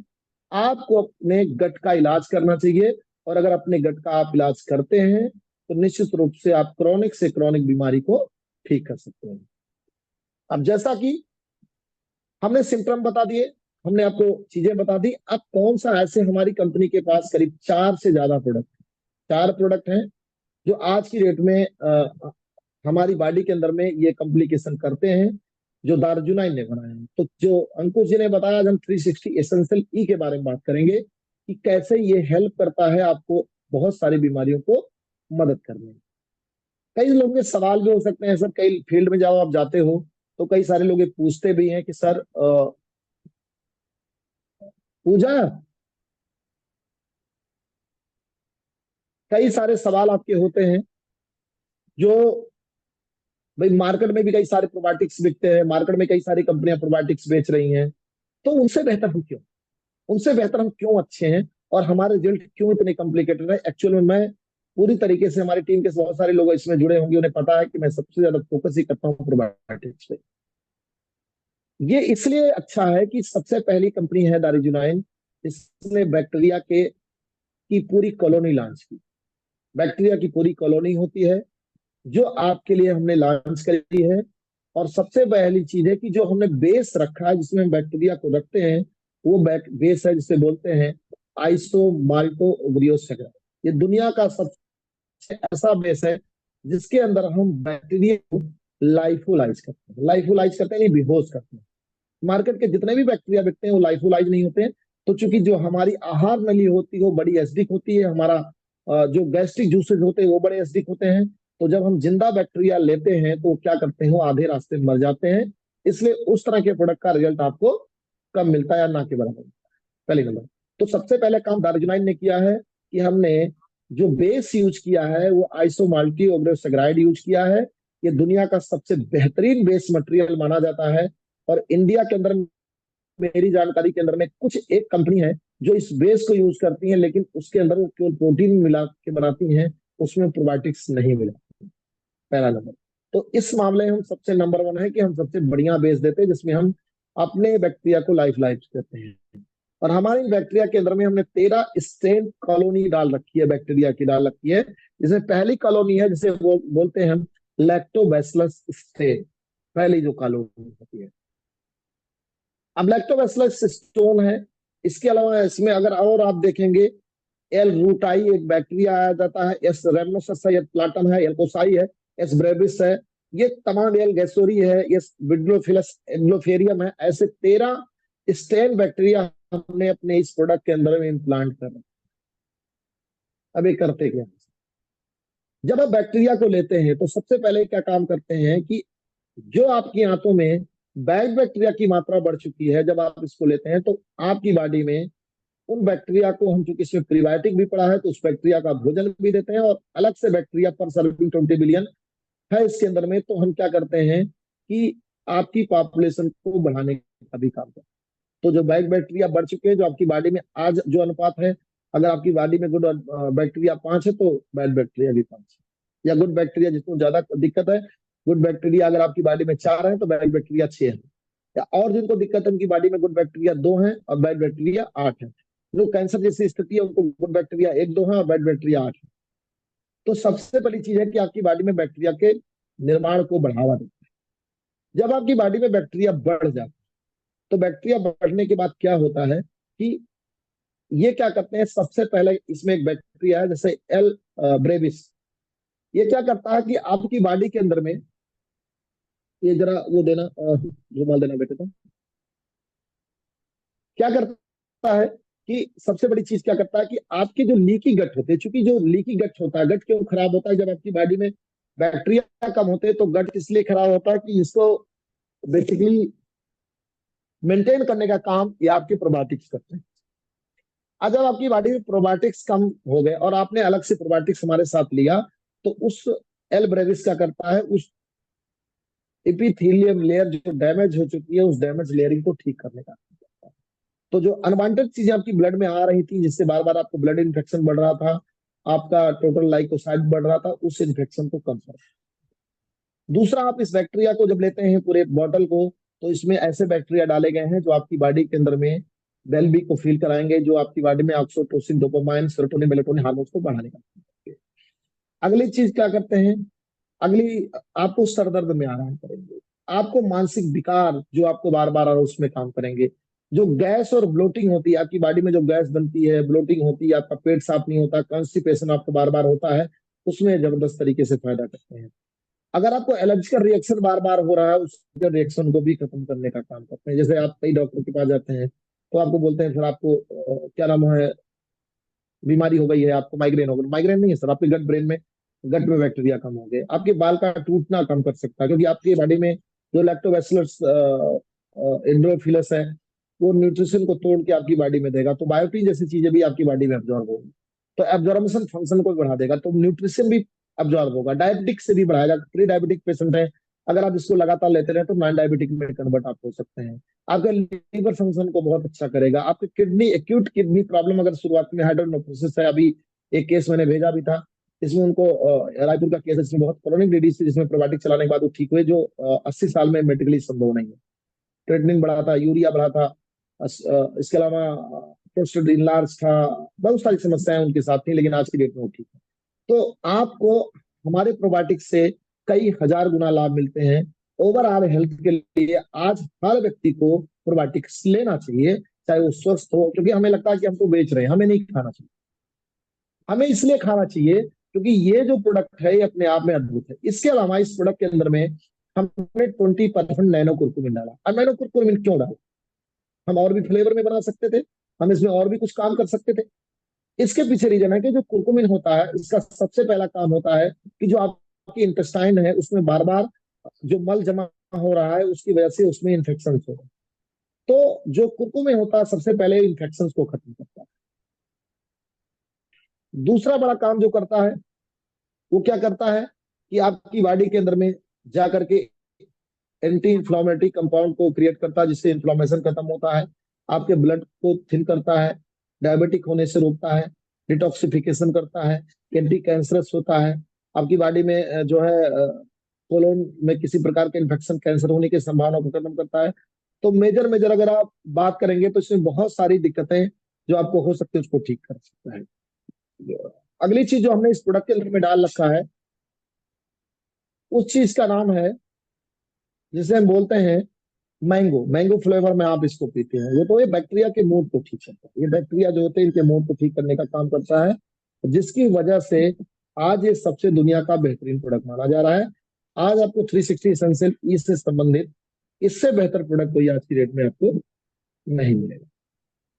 आपको अपने गट का इलाज करना चाहिए। और अगर अपने गट का आप इलाज करते हैं तो निश्चित रूप से आप क्रॉनिक से क्रॉनिक बीमारी को ठीक कर सकते हैं। अब जैसा कि हमने सिम्टम बता दिए, हमने आपको चीजें बता दी, अब कौन सा ऐसे हमारी कंपनी के पास करीब 4 प्रोडक्ट हैं जो आज की डेट में हमारी बॉडी के अंदर में ये कॉम्प्लिकेशन करते हैं, जो दार्जुनाइन ने बनाया है। तो जो अंकुश जी ने बताया, आज हम 360 एसेंशियल ई के बारे में बात करेंगे कि कैसे ये हेल्प करता है आपको बहुत सारी बीमारियों को मदद करने में। कई लोगों के सवाल भी हो सकते हैं सर, कई फील्ड में जाओ आप जाते हो तो कई सारे लोग ये पूछते भी हैं कि सर पूजा, कई सारे सवाल आपके होते हैं जो, भाई मार्केट में भी कई सारे प्रोबायोटिक्स बिकते हैं, मार्केट में कई सारी कंपनियां प्रोबायोटिक्स बेच रही हैं, तो उनसे बेहतर हम क्यों, उनसे बेहतर हम क्यों अच्छे हैं, और हमारे रिजल्ट क्यों इतने कॉम्प्लिकेटेड है। एक्चुअल में मैं पूरी तरीके से, हमारी टीम के बहुत सारे लोग इसमें जुड़े होंगे, उन्हें पता है कि मैं सबसे ज्यादा फोकस ही करता हूँ प्रोबायोटिक्स पे। ये इसलिए अच्छा है कि सबसे पहली कंपनी है दारुजुनाइन, इसने बैक्टीरिया के की पूरी कॉलोनी लॉन्च की। बैक्टीरिया की पूरी कॉलोनी होती है जो आपके लिए हमने लॉन्च करी है। और सबसे पहली चीज है कि जो हमने बेस रखा है, जिसमें हम बैक्टीरिया को रखते हैं, वो बेस है जिसे बोलते हैं आइसोमाल्टो ओब्रियोसेगरा। ये दुनिया का सबसे ऐसा बेस है जिसके अंदर हम बैक्टीरिया को लाइफोलाइज करते हैं। लाइफोलाइज करते हैं, नहीं बेहोश करते हैं। मार्केट के जितने भी बैक्टीरिया बिकते हैं वो लाइफोलाइज नहीं होते हैं। तो चूंकि जो हमारी आहार नली होती है वो बड़ी एसिडिक होती है, हमारा जो गैस्ट्रिक जूसेज होते हैं वो बड़े एसिडिक होते हैं, तो जब हम जिंदा बैक्टीरिया लेते हैं तो वो क्या करते हैं, वो आधे रास्ते में मर जाते हैं। इसलिए उस तरह के प्रोडक्ट का रिजल्ट आपको कम मिलता है या ना के बराबर। पहले नंबर, तो सबसे पहले काम दार्जुनाइन ने किया है कि हमने जो बेस यूज किया है वो आइसोमाल्टी ओब्रोसेग्राइड यूज किया है। ये दुनिया का सबसे बेहतरीन बेस मटेरियल माना जाता है। और इंडिया के अंदर, मेरी जानकारी के अंदर में कुछ एक कंपनी है जो इस बेस को यूज करती है, लेकिन उसके अंदर वो केवल प्रोटीन मिला के बनाती हैं, उसमें प्रोबायोटिक्स नहीं मिला। पहला नंबर। तो इस मामले में हम सबसे नंबर 1 है कि हम सबसे बढ़िया बेस देते हैं, जिसमें हम अपने बैक्टीरिया को लाइफ देते हैं। और हमारे बैक्टीरिया के अंदर में हमने 13 स्ट्रेन कॉलोनी डाल रखी है, बैक्टीरिया की डाल रखी है। जिसमें पहली कॉलोनी है जिसे बोलते हैं हम लैक्टोबैसिलस स्ट्रेन, पहली जो कॉलोनी होती है। अब लैक्टोबैसिलस स्टोन है, इसके अलावा इसमें अगर और आप देखेंगे, एल रूटाई एक बैक्टीरिया आया जाता है, एस रेमनोसस है, एस प्लाटम है, एल कोसाई है, एस ब्रेविस है, ये तमाम, एल गैसोरी है, एस विड्रोफिलस एंग्लोफेरियम है, ऐसे 13 स्टेन बैक्टीरिया हमने अपने इस प्रोडक्ट के अंदर में इम्प्लांट कर रहे। अब ये करते क्या? जब आप बैक्टीरिया को लेते हैं तो सबसे पहले क्या काम करते हैं कि जो आपकी आंतों में बैड बैक्टीरिया की मात्रा बढ़ चुकी है, जब आप इसको लेते हैं तो आपकी बॉडी में उन बैक्टीरिया को, हम चूंकि इसमें प्रीबायोटिक भी पड़ा है तो उस बैक्टीरिया का भोजन भी देते हैं, और अलग से बैक्टीरिया पर सर्विंग 20 बिलियन है इसके अंदर में, तो हम क्या करते हैं कि आपकी पॉपुलेशन को बढ़ाने का भी काम करते हैं। तो जो बैड बैक्टीरिया बढ़ चुके हैं, जो आपकी बॉडी में आज जो अनुपात है, अगर आपकी बॉडी में गुड बैक्टीरिया 5 है तो बैड बैक्टीरिया भी 5 है, या गुड बैक्टीरिया जिसको ज्यादा दिक्कत है, गुड बैक्टीरिया अगर आपकी बॉडी में 4 है तो बैड बैक्टीरिया 6 है, या और जिनको दिक्कत है उनकी बॉडी में गुड बैक्टीरिया 2 है और बैड बैक्टीरिया 8 है। जो कैंसर जैसी स्थिति है उनको गुड बैक्टीरिया 1-2 है और बैड बैक्टीरिया 8 है। तो सबसे पहली चीज है कि आपकी बॉडी में बैक्टीरिया के निर्माण को बढ़ावा देता है। जब आपकी बॉडी में बैक्टीरिया बढ़ जाता है तो बैक्टीरिया बढ़ने के बाद क्या होता है कि ये क्या करते हैं, सबसे पहले इसमें एक बैक्टीरिया है जैसे एल ब्रेविस, ये क्या करता है कि आपकी बॉडी के अंदर में, ये जरा वो देना, रुमाल देना बेटे, तो क्या करता है कि सबसे बड़ी चीज क्या करता है कि आपके जो लीकी गट होते हैं, चूंकि जो लीकी गट होता है, गट क्यों खराब होता है, जब आपकी बॉडी में बैक्टीरिया कम होते हैं तो गट इसलिए खराब होता है कि इसको बेसिकली मेंटेन करने का काम ये आपके प्रोबायोटिक्स करते हैं। आज जब आपकी बॉडी में प्रोबायोटिक्स कम हो गए और आपने अलग से प्रोबायोटिक्स हमारे साथ लिया, तो उस एल ब्रेविस क्या करता है, उस एपिथेलियम लेयर जो डैमेज हो चुकी है, उस डैमेज लेयरिंग को ठीक करने का। तो जो अनवांटेड चीजें आपकी ब्लड में आ रही थी, जिससे बार बार आपको ब्लड इन्फेक्शन बढ़ रहा था, आपका टोटल लाइकोसाइड बढ़ रहा था, उस इन्फेक्शन को कम कर। दूसरा, आप इस बैक्टीरिया को जब लेते हैं पूरे बॉटल को, तो इसमें ऐसे बैक्टीरिया डाले गए हैं जो आपकी बॉडी के अंदर में वेलबी को फील कराएंगे, जो आपकी बॉडी में oxytocin, dopamine, serotonin, melatonin hormones को बढ़ाने का। अगली चीज क्या करते हैं, अगली, आपको सर दर्द में आराम करेंगे, आपको मानसिक विकार जो आपको बार बार आ रहा है उसमें काम करेंगे, जो गैस और ब्लोटिंग होती है आपकी बॉडी में, जो गैस बनती है, ब्लोटिंग होती है, आपका पेट साफ नहीं होता, कॉन्स्टिपेशन आपको बार बार होता है, उसमें जबरदस्त तरीके से फायदा करते हैं। अगर आपको एलर्जी का रिएक्शन बार बार हो रहा है, उस रिएक्शन को भी खत्म करने का काम करते हैं। जैसे आप कई डॉक्टर के पास जाते हैं तो आपको बोलते हैं सर आपको क्या नाम है, बीमारी हो गई है, आपको माइग्रेन हो गया। माइग्रेन नहीं है सर, आपके गट में बैक्टीरिया कम हो गए। आपके बाल का टूटना कम कर सकता है, क्योंकि आपकी बॉडी में जो लैक्टोबैसिलस एंड्रोफिलस है, वो न्यूट्रिशन को तोड़ के आपकी बॉडी में देगा, तो बायोटीन जैसी चीजें भी आपकी बॉडी में एब्जॉर्ब होगी, तो एब्जॉर्बेशन फंक्शन को बढ़ा देगा, तो न्यूट्रिशन भी एब्जॉर्ब होगा। डायबिटिक से भी बढ़ाएगा, प्री डायबिटिक पेशेंट है, अगर आप इसको लगातार लेते रहे तो नॉन डायबिटिक में कन्वर्ट आप हो सकते हैं। आपके लीवर फंक्शन को बहुत अच्छा करेगा। आपके किडनी, एक्यूट किडनी प्रॉब्लम अगर शुरुआत में हाइड्रोनेफ्रोसिस है, अभी एक केस मैंने भेजा भी था, इसमें उनको रायपुर का केस है, इसमें बहुत क्रोनिक डिजीज थी, जिसमें प्रोबायोटिक चलाने के बाद वो ठीक हुए, जो 80 साल में मेडिकली संभव नहीं है। क्रेटिनिन बढ़ा था, यूरिया बढ़ा था, इसके अलावा प्रोस्टेट इनलार्ज था, बहुत सारी समस्याएं उनके साथ थी, लेकिन आज की डेट में वो ठीक है। तो आपको हमारे प्रोबायोटिक से कई हजार गुना लाभ मिलते हैं। ओवरऑल हेल्थ के लिए आज हर व्यक्ति को प्रोबायोटिक्स लेना चाहिए, चाहे वो स्वस्थ हो, क्योंकि हमें लगता है कि हमको बेच रहे हैं, हमें नहीं खाना चाहिए। हमें इसलिए खाना चाहिए क्योंकि ये जो प्रोडक्ट है ये अपने आप में अद्भुत है। इसके अलावा इस प्रोडक्ट के अंदर में हमने 20% नैनो कुरकुमिन डाला। अब नैनो कुरकुमिन क्यों डाला, हम और भी फ्लेवर में बना सकते थे, हम इसमें और भी कुछ काम कर सकते थे। इसके पीछे रीजन है कि जो कुरकुमिन होता है, इसका सबसे पहला काम होता है कि जो आपकी इंटेस्टाइन है उसमें बार बार जो मल जमा हो रहा है, उसकी वजह से उसमें इन्फेक्शन हो रहा है। तो जो कुरकुमिन होता है सबसे पहले इन्फेक्शन को खत्म करता है। दूसरा बड़ा काम जो करता है वो क्या करता है कि आपकी बॉडी के अंदर में जाकर के एंटी इंफ्लामेटरी कंपाउंड को क्रिएट करता है, जिससे इंफ्लामेशन खत्म होता है, आपके ब्लड को थिन करता है, डायबिटिक होने से रोकता है, डिटॉक्सिफिकेशन करता है, एंटी कैंसरस होता है, आपकी बॉडी में जो है कोलोन में किसी प्रकार के इन्फेक्शन, कैंसर होने की संभावना को खत्म करता है। तो मेजर मेजर अगर आप बात करेंगे तो इसमें बहुत सारी दिक्कतें जो आपको हो सकती है उसको ठीक कर सकता है। अगली चीज जो हमने इस प्रोडक्ट के अंदर में डाल रखा है, उस चीज का नाम है जिसे हम बोलते हैं मैंगो मैंगो फ्लेवर में आप इसको पीते हैं, वो तो ये बैक्टीरिया के मूड को ठीक करता है, ये बैक्टीरिया जो होते हैं इनके मूड को ठीक करने का काम करता है, जिसकी वजह से आज ये सबसे दुनिया का बेहतरीन प्रोडक्ट माना जा रहा है। आज आपको 360 एसेंशियल ई से संबंधित इससे बेहतर प्रोडक्ट कोई आज की डेट में आपको नहीं मिलेगा।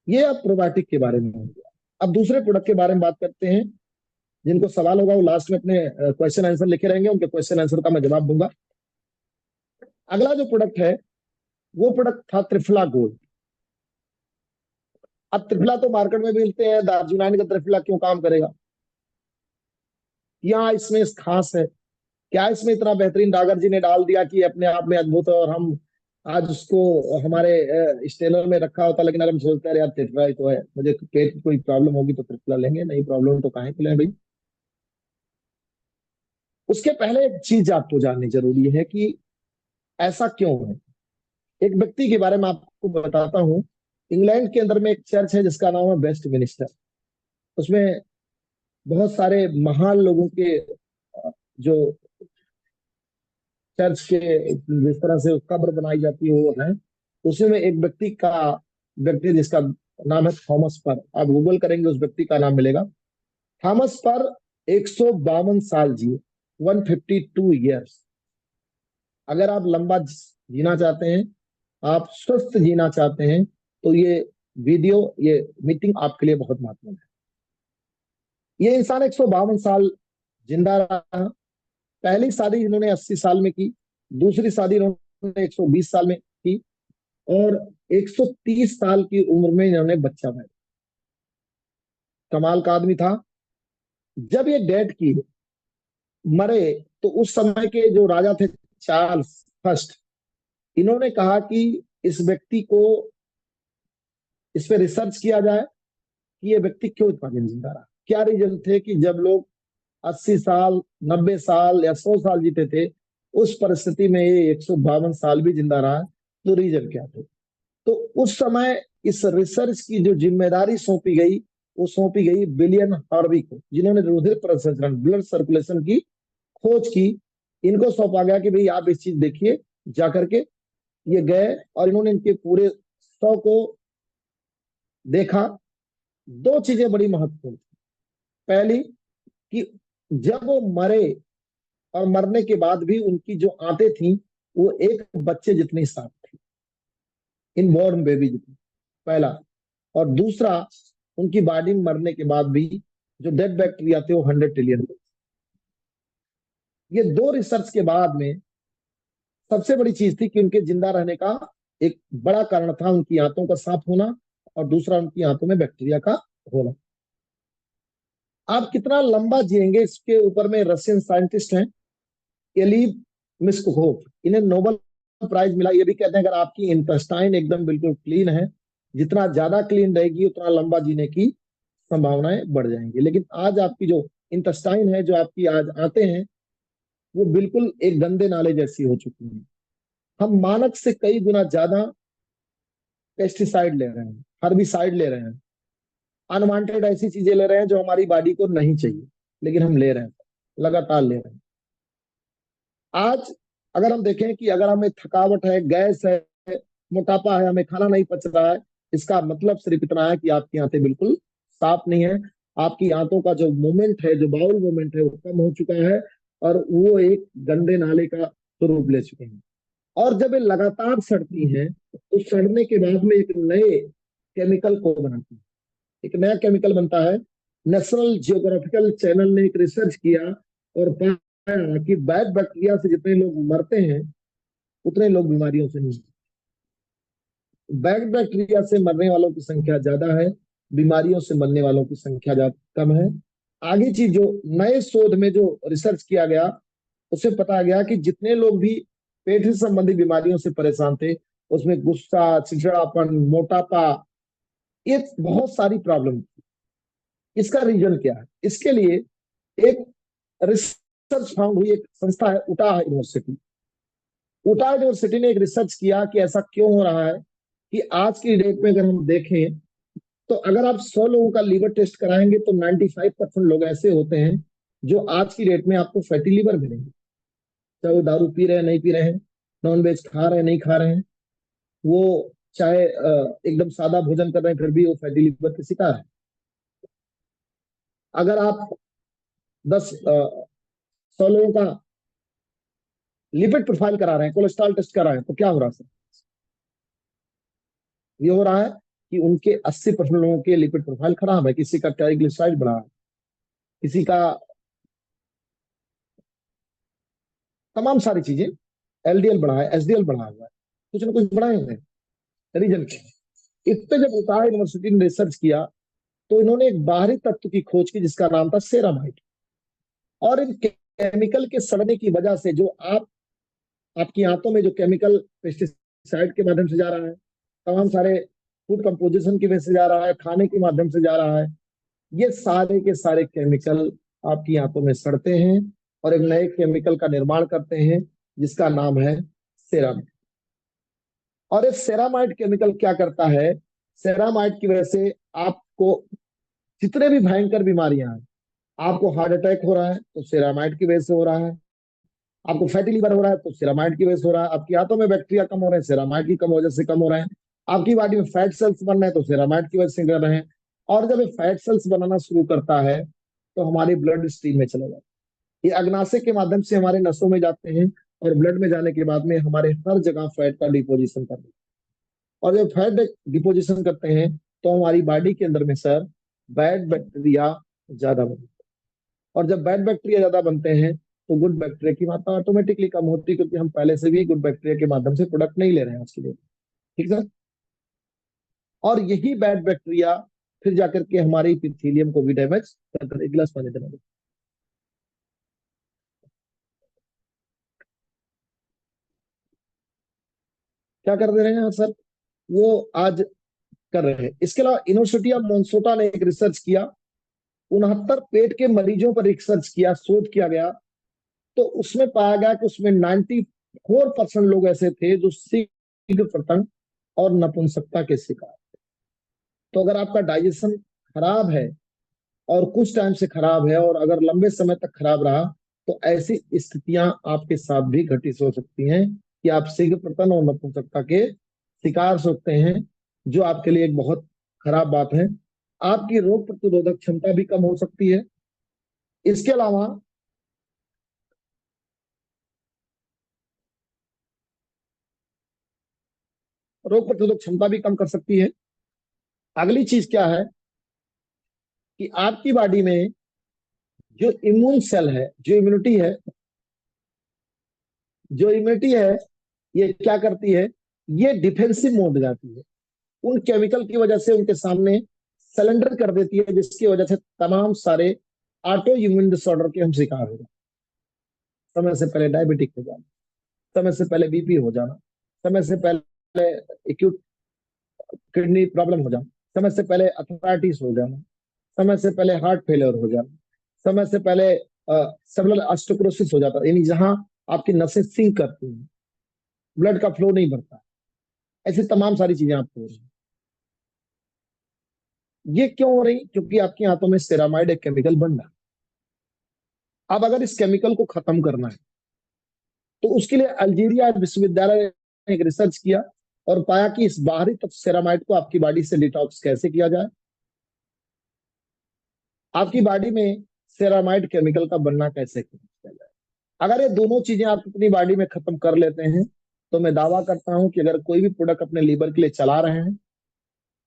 ये अब प्रोबायोटिक के बारे में हो गया। अब दूसरे प्रोडक्ट के बारे में बात करते हैं। जिनको सवाल होगा वो लास्ट में अपने क्वेश्चन आंसर लिखे रहेंगे, उनके क्वेश्चन आंसर का मैं जवाब दूंगा। अगला जो प्रोडक्ट है वो प्रोडक्ट था त्रिफला गोल्ड। अब त्रिफला तो मार्केट में मिलते हैं, दार्जिलिंग का त्रिफला क्यों काम करेगा? यहाँ इसमें खास है क्या? इसमें इतना बेहतरीन डागर जी ने डाल दिया कि अपने आप में अद्भुत है, और हम आज उसको हमारे स्टेनर में रखा होता, लेकिन अगर हम सोचते हैं यार त्रिफला ही तो है, मुझे पेट की कोई प्रॉब्लम होगी तो त्रिफला लेंगे, नहीं प्रॉब्लम तो काहे के लें भाई। उसके पहले एक चीज आपको जाननी जरूरी है कि ऐसा क्यों है। एक व्यक्ति के बारे में आपको बताता हूँ। इंग्लैंड के अंदर में एक चर्च है जिसका नाम है वेस्ट मिनिस्टर। उसमें बहुत सारे महान लोगों के जो चर्च के जिस तरह से कब्र बनाई जाती है वो है। उसी में एक व्यक्ति जिसका नाम है थॉमस पर। आप गूगल करेंगे उस व्यक्ति का नाम मिलेगा। थॉमस पर 152 साल जिए, 152 ईयर्स। अगर आप लंबा जीना चाहते हैं, आप स्वस्थ जीना चाहते हैं, तो ये मीटिंग आपके लिए बहुत महत्वपूर्ण है। ये इंसान 152 साल जिंदा रहा। पहली शादी इन्होंने 80 साल में की, दूसरी शादी इन्होंने 120 साल में की, और 130 साल की उम्र में इन्होंने बच्चा पैदा। कमाल का आदमी था। जब ये डेथ की मरे तो उस समय के जो राजा थे चार्ल्स फर्स्ट, इन्होंने कहा कि इस व्यक्ति को इस पे रिसर्च किया जाए कि ये व्यक्ति क्यों इतना दिन जिंदा रहा। क्या रीजन थे कि जब लोग 80 साल 90 साल या 100 साल जीते थे, उस परिस्थिति में ये 152 साल भी जिंदा रहा। तो रीजन क्या थे? तो उस समय इस रिसर्च की जो जिम्मेदारी सौंपी गई, वो सौंपी गई विलियम हार्वी को, जिन्होंने रुधिर प्रसंचरण ब्लड सर्कुलेशन की खोज की। इनको सौंपा गया कि भाई आप इस चीज देखिए जाकर के। ये गए और इन्होंने इनके पूरे 100 को देखा। दो चीजें बड़ी महत्वपूर्ण थी। पहली कि जब वो मरे और मरने के बाद भी उनकी जो आंतें थी वो एक बच्चे जितनी साफ थी, इनबॉर्न बेबी जितनी। पहला। और दूसरा, उनकी बॉडी में मरने के बाद भी जो डेड बैक्टीरिया थे वो 100 ट्रिलियन। ये दो रिसर्च के बाद में सबसे बड़ी चीज थी कि उनके जिंदा रहने का एक बड़ा कारण था उनकी आंतों का साफ होना, और दूसरा उनकी आंतों में बैक्टीरिया का होना। आप कितना लंबा जिएंगे इसके ऊपर में रशियन साइंटिस्ट हैं एलीव मिस्कोव, इन्हें नोबेल प्राइज मिला। ये भी कहते हैं अगर आपकी इंटेस्टाइन एकदम बिल्कुल क्लीन है, जितना ज्यादा क्लीन रहेगी उतना लंबा जीने की संभावनाएं बढ़ जाएंगी। लेकिन आज आपकी जो इंटेस्टाइन है, जो आपकी आज आते हैं, वो बिल्कुल एक गंदे नाले जैसी हो चुकी है। हम मानक से कई गुना ज्यादा पेस्टिसाइड ले रहे हैं, हर्बिसाइड ले रहे हैं, अनवांटेड ऐसी चीजें ले रहे हैं जो हमारी बॉडी को नहीं चाहिए, लेकिन हम ले रहे हैं, लगातार ले रहे हैं। आज अगर हम देखें कि अगर हमें थकावट है, गैस है, मोटापा है, हमें खाना नहीं पच रहा है, इसका मतलब सिर्फ इतना है कि आपकी आंतें बिल्कुल साफ नहीं है। आपकी आंतों का जो मूवमेंट है, जो बाउल मूवमेंट है, वो कम हो चुका है, और वो एक गंदे नाले का स्वरूप ले चुके हैं। और जब ये लगातार सड़ती हैं तो सड़ने के बाद में एक नए केमिकल को बनाती है, एक नया केमिकल बनता है। नेशनल जियोग्राफिकल चैनल ने एक रिसर्च किया और पाया कि बैड बैक्टीरिया से जितने लोग मरते हैं उतने लोग बीमारियों से नहीं। बैड बैक्टीरिया से मरने वालों की संख्या ज्यादा है, बीमारियों से मरने वालों की संख्या ज्यादा कम है। आगे चीज जो नए शोध में जो रिसर्च किया गया, उससे पता गया कि जितने लोग भी पेट से संबंधित बीमारियों से परेशान थे, उसमें गुस्सा, चिड़चिड़ापन, मोटापा, ये बहुत सारी प्रॉब्लम। इसका रीजन क्या है? इसके लिए एक रिसर्च फाउंड हुई, एक संस्था है उटाह यूनिवर्सिटी। उटाह यूनिवर्सिटी ने एक रिसर्च किया कि ऐसा क्यों हो रहा है कि आज की डेट में अगर हम देखें तो अगर आप 100 लोगों का लीवर टेस्ट कराएंगे तो 95% लोग ऐसे होते हैं जो आज की डेट में आपको फैटी लीवर मिलेंगे, चाहे वो दारू पी रहे हैं नहीं पी रहे हैं, नॉन वेज खा रहे हैं नहीं खा रहे हैं। वो चाहे एकदम सादा भोजन कर रहे हैं फिर भी वो फैटी लिवर के शिकार है। अगर आप 100 लोगों का लिपिड प्रोफाइल करा रहे हैं, कोलेस्ट्रॉल टेस्ट करा रहे हैं, तो क्या हो रहा है सर? ये हो रहा है कि उनके 80% लोगों के लिपिड प्रोफाइल खराब है। किसी का ट्राइग्लिसराइड बढ़ा है, किसी का तमाम सारी चीजें, एलडीएल बढ़ा है, एसडीएल बढ़ा हुआ है, कुछ ना कुछ बढ़ाए हुए हैं। रीजन क्या है? इस पे जब उतार यूनिवर्सिटी ने रिसर्च किया तो इन्होंने एक बाहरी तत्व की खोज की जिसका नाम था सेरामाइड। और इन केमिकल के सड़ने की वजह से जो आपकी आंतों में जो केमिकल पेस्टिसाइड के माध्यम से जा रहा है, तमाम सारे फूड कंपोजिशन की वजह से जा रहा है, खाने के माध्यम से जा रहा है, ये सारे के सारे केमिकल आपकी आंतों में सड़ते हैं और एक नए केमिकल का निर्माण करते हैं जिसका नाम है सेरामाइड। और ये सेरामाइड केमिकल क्या करता है? सेरामाइड की वजह से आपको जितने भी भयंकर बीमारियां हैं, आपको हार्ट अटैक हो रहा है तो सेरामाइड की वजह से हो रहा है, आपको फैटी लीवर हो रहा है तो सेरामाइड की वजह से हो रहा है, आपकी आंतों में बैक्टीरिया कम हो रहे हैं सेरामाइड की कम वजह से कम हो रहे हैं, आपकी बॉडी में फैट सेल्स बन रहे हैं तो सेरामाइड की वजह से कर रहे हैं। और जब ये फैट सेल्स बनाना शुरू करता है तो हमारी ब्लड स्ट्रीम में चले जाता है, ये अग्नाशय के माध्यम से हमारे नसों में जाते हैं और ब्लड में जाने के बाद में हमारे हर जगह फैट का डिपोजिशन करते हैं। और जब फैट डिपोजिशन करते हैं तो हमारी बॉडी के अंदर में सर बैड बैक्टीरिया ज्यादा बनते हैं। और जब बैड बैक्टीरिया ज्यादा बनते हैं तो गुड बैक्टीरिया की मात्रा ऑटोमेटिकली कम होती है, क्योंकि हम पहले से भी गुड बैक्टीरिया के माध्यम से प्रोडक्ट नहीं ले रहे हैं आज के लिए। ठीक है। और यही बैड बैक्टीरिया फिर जाकर के हमारी इपीथेलियम को भी डैमेज करते हैं। एक गिलास पानी देना। क्या कर दे रहे हैं सर? वो आज कर रहे हैं। इसके अलावा यूनिवर्सिटी ऑफ मोन्सोटा ने एक रिसर्च किया, 69 पेट के मरीजों पर रिसर्च किया, शोध किया गया, तो उसमें पाया गया कि उसमें 94% लोग ऐसे थे जो शीघ्र पतन और नपुंसकता के शिकार। तो अगर आपका डाइजेशन खराब है और कुछ टाइम से खराब है और अगर लंबे समय तक खराब रहा तो ऐसी स्थितियां आपके साथ भी घटित हो सकती हैं कि आप शीघ्र पतन और नपुंसकता के शिकार हो सकते हैं, जो आपके लिए एक बहुत खराब बात है। आपकी रोग प्रतिरोधक क्षमता भी कम हो सकती है। इसके अलावा रोग प्रतिरोधक क्षमता भी कम कर सकती है। अगली चीज क्या है कि आपकी बॉडी में जो इम्यून सेल है, जो इम्यूनिटी है, ये क्या करती है? ये डिफेंसिव मोड में जाती है। उन केमिकल की वजह से उनके सामने सरेंडर कर देती है, जिसकी वजह से तमाम सारे ऑटो इम्यून डिसऑर्डर के हम शिकार हो जाते। समय से पहले डायबिटिक हो जाना, समय से पहले बीपी हो जाना, समय से पहले एक्यूट किडनी प्रॉब्लम हो जाना, समय से पहले अर्थराइटिस हो जाना, समय से पहले हार्ट फेलियर हो जाना, समय से पहले सेलुलर ऑस्टियोपोरोसिस हो जाता है, यानी जहां आपकी नसें सिंक करती हैं, ब्लड का फ्लो नहीं बढ़ता। ऐसी तमाम सारी चीजें आपको हो रही हैं। ये क्यों हो रही? क्योंकि आपकी आंतों में सेरामाइड एक केमिकल बन रहा है। अब अगर इस केमिकल को खत्म करना है तो उसके लिए अल्जीरिया विश्वविद्यालय ने एक रिसर्च किया और पाया कि इस बाहरी तत्व सेरामाइड को आपकी बॉडी से डिटॉक्स कैसे किया जाए। आपकी बॉडी में सेरामाइड केमिकल का बनना कैसे किया जाए। अगर ये दोनों चीजें आप अपनी बॉडी में खत्म कर लेते हैं तो मैं दावा करता हूं कि अगर कोई भी प्रोडक्ट अपने लीवर के लिए चला रहे हैं,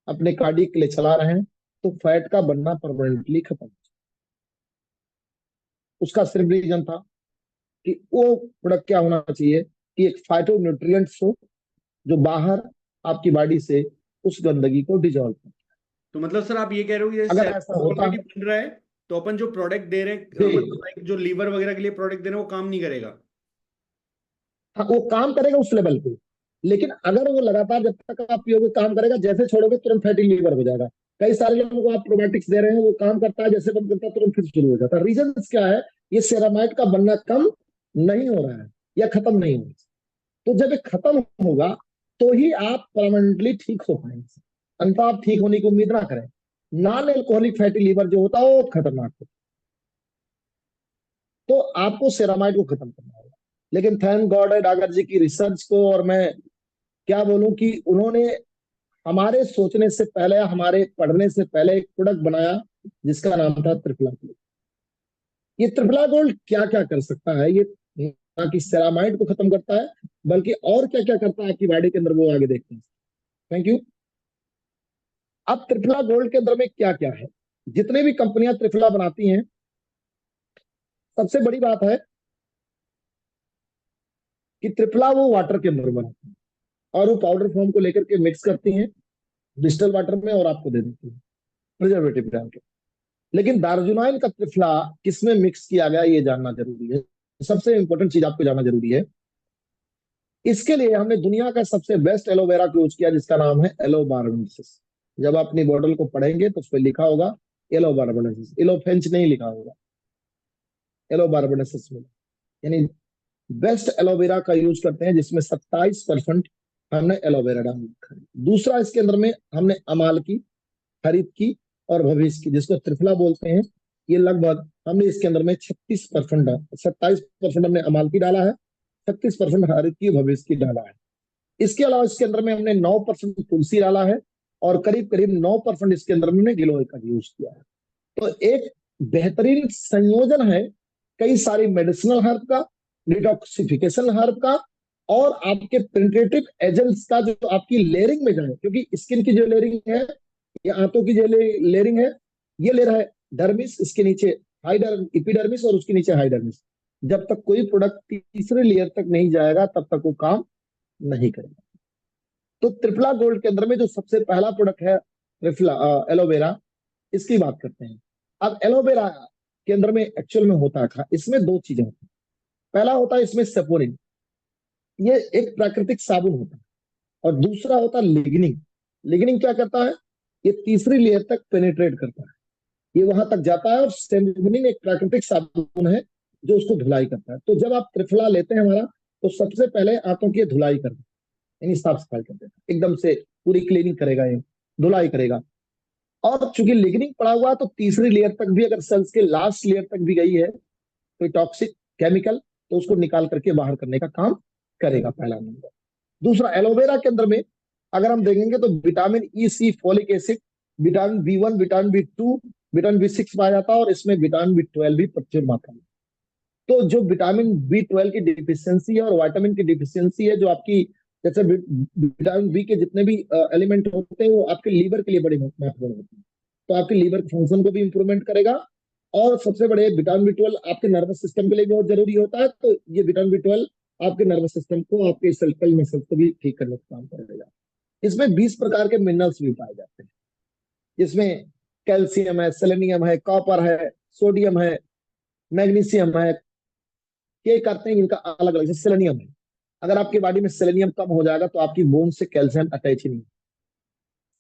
अपने कार्डियक के लिए चला रहे हैं, तो फैट का बनना परमानेंटली खत्म। उसका सिर्फ रीजन था कि वो प्रोडक्ट क्या होना चाहिए कि एक फाइटो न्यूट्रिएंट्स हो जो बाहर आपकी बॉडी से उस गंदगी को डिजोल्व करे। तो मतलब सर आप ये कह रहे हो कि अगर जैसे ऐसा होता ऑलरेडी बन रहा है तो अपन जो प्रोडक्ट दे रहे हैं मतलब जी, like जो लीवर वगैरह के लिए प्रोडक्ट दे रहे हैं वो काम नहीं करेगा? हाँ, वो काम करेगा उस लेवल पे, लेकिन अगर वो लगातार जब तक आप पियोगे काम करेगा, जैसे छोड़ोगे तुरंत फैटी लीवर हो जाएगा। कई सारे लोगों को आप प्रोबायोटिक्स दे रहे हैं, वो काम करता है, जैसे बंद करता है तुरंत फिर शुरू हो जाता है। रीजन क्या है? ये सेरामाइड का बनना कम नहीं हो रहा है या खत्म नहीं हो रहा है। तो जब ये खत्म होगा तो ही आप परमानेंटली ठीक हो पाएंगे। अंततः आप ठीक होने की उम्मीद ना करें। नॉन एल्कोहलिक फैटी लीवर जो होता है वो खतरनाक होता है। तो आपको सेरामाइड को खत्म करना होगा। लेकिन थैंक गॉड है डागर जी की रिसर्च को, और मैं क्या बोलूं कि उन्होंने हमारे सोचने से पहले, हमारे पढ़ने से पहले एक प्रोडक्ट बनाया जिसका नाम था त्रिफला गोल्ड। ये त्रिफला गोल्ड क्या क्या कर सकता है, ये ना कि सेरामाइड को खत्म करता है, बल्कि और क्या क्या करता है आपकी बॉडी के अंदर, वो आगे देखते हैं। Thank you. अब त्रिफला गोल्ड के अंदर में क्या क्या है, जितने भी कंपनियां त्रिफला बनाती हैं, सबसे बड़ी बात है कि त्रिफला वो वाटर के अंदर बनाती है और वो पाउडर फॉर्म को लेकर के मिक्स करती हैं डिस्टल वाटर में और आपको दे देती है प्रिजर्वेटिव डाल के। लेकिन दार्जुनाइन का त्रिफला किसमें मिक्स किया गया ये जानना जरूरी है। सबसे इंपॉर्टेंट चीज आपको जानना जरूरी है। इसके लिए हमने दुनिया का सबसे बेस्ट एलोवेरा को यूज किया जिसका नाम है एलोबार्बेनेसिस। जब आप अपनी बॉटल को पढ़ेंगे तो उस पर लिखा होगा एलोबार्बेनेसिस, इलोफेंच नहीं लिखा होगा, एलोबार्बेनेसिस में। यानी बेस्ट एलोवेरा का यूज करते हैं जिसमें 27% हमने एलोवेरा डाल रखा है। दूसरा इसके अंदर में हमने अमाल की, हरित की और भविष्य की, जिसको त्रिफला बोलते हैं, ये लगभग हमने इसके अंदर में 36%, 27% हमने अमाल की डाला है, 36% हरित की, भविष्य की डाला है। इसके अलावा इसके अंदर में हमने 9% तुलसी डाला है और करीब करीब 9% इसके अंदर में हमने गिलोय का यूज किया है। तो एक बेहतरीन संयोजन है कई सारी मेडिसिनल हर्ब का, डिटॉक्सिफिकेशन हर्ब का और आपके पेनिट्रेटिव एजेंट्स का, जो आपकी लेयरिंग में जाए। क्योंकि स्किन की जो लेयरिंग है, ये आंतों की जो लेयरिंग है, ये लेयर है डर्मिस, इसके नीचे इपिडर्मिस और उसके नीचे हाइडर्मिस। जब तक कोई प्रोडक्ट तीसरे लेयर तक नहीं जाएगा तब तक वो काम नहीं करेगा। तो त्रिफला गोल्ड के अंदर में जो सबसे पहला प्रोडक्ट है त्रिफला एलोवेरा, इसकी बात करते हैं। अब एलोवेरा के अंदर में एक्चुअल में होता है, इसमें दो चीजें होती हैं। पहला होता है इसमें सेपोनिन, ये एक प्राकृतिक साबुन होता है। और दूसरा होता है लिग्निन। लिग्निन क्या करता है, ये तीसरी लेयर तक पेनिट्रेट करता है, ये वहां तक जाता है। और सेपोनिन एक प्राकृतिक साबुन है जो उसको धुलाई करता है। तो जब आप त्रिफला लेते हैं हमारा, तो सबसे पहले आंतों की धुलाई कर देता है, यानी साफ सफाई कर देता है, एकदम से पूरी क्लीनिंग करेगा, ये धुलाई करेगा। और चूंकि लिग्निन पड़ा हुआ है, तो तीसरी लेयर तक भी, अगर सेल्स के लास्ट लेयर तक भी गई है कोई टॉक्सिक केमिकल, तो उसको निकाल करके बाहर करने का काम करेगा, पहला नंबर। दूसरा, एलोवेरा के अंदर में अगर हम देखेंगे तो vitamin E, C, folic acid, vitamin B 1, vitamin B 2, vitamin B 6 पाया जाता है और इसमें विटामिन बी 12 भी प्रचुर मात्रा में। तो जो विटामिन बी 12 की डिफिशियंसी है और विटामिन की डिफिशियंसी है, जो आपकी, जैसे विटामिन बी के जितने भी एलिमेंट होते हैं वो आपके लीवर के लिए बड़े महत्वपूर्ण होते हैं। तो आपके लीवर फंक्शन को भी इंप्रूवमेंट करेगा। और सबसे बड़े, विटामिन बी 12 आपके नर्वस सिस्टम के लिए बहुत जरूरी होता है। तो ये विटामिन बी 12 आपके नर्वस सिस्टम को, आपके सर्कल मसल्स को भी ठीक करने का काम करेगा। इसमें 20 प्रकार के मिनरल्स भी पाए जाते हैं। इसमें कैल्शियम है, सेलेनियम है, कॉपर है, सोडियम है, मैग्नीशियम है। ये करते हैं इनका अलग अलग, जैसे सेलेनियम है, अगर आपकी बॉडी में सेलेनियम कम हो जाएगा तो आपकी बोन से कैल्शियम अटैच ही नहीं।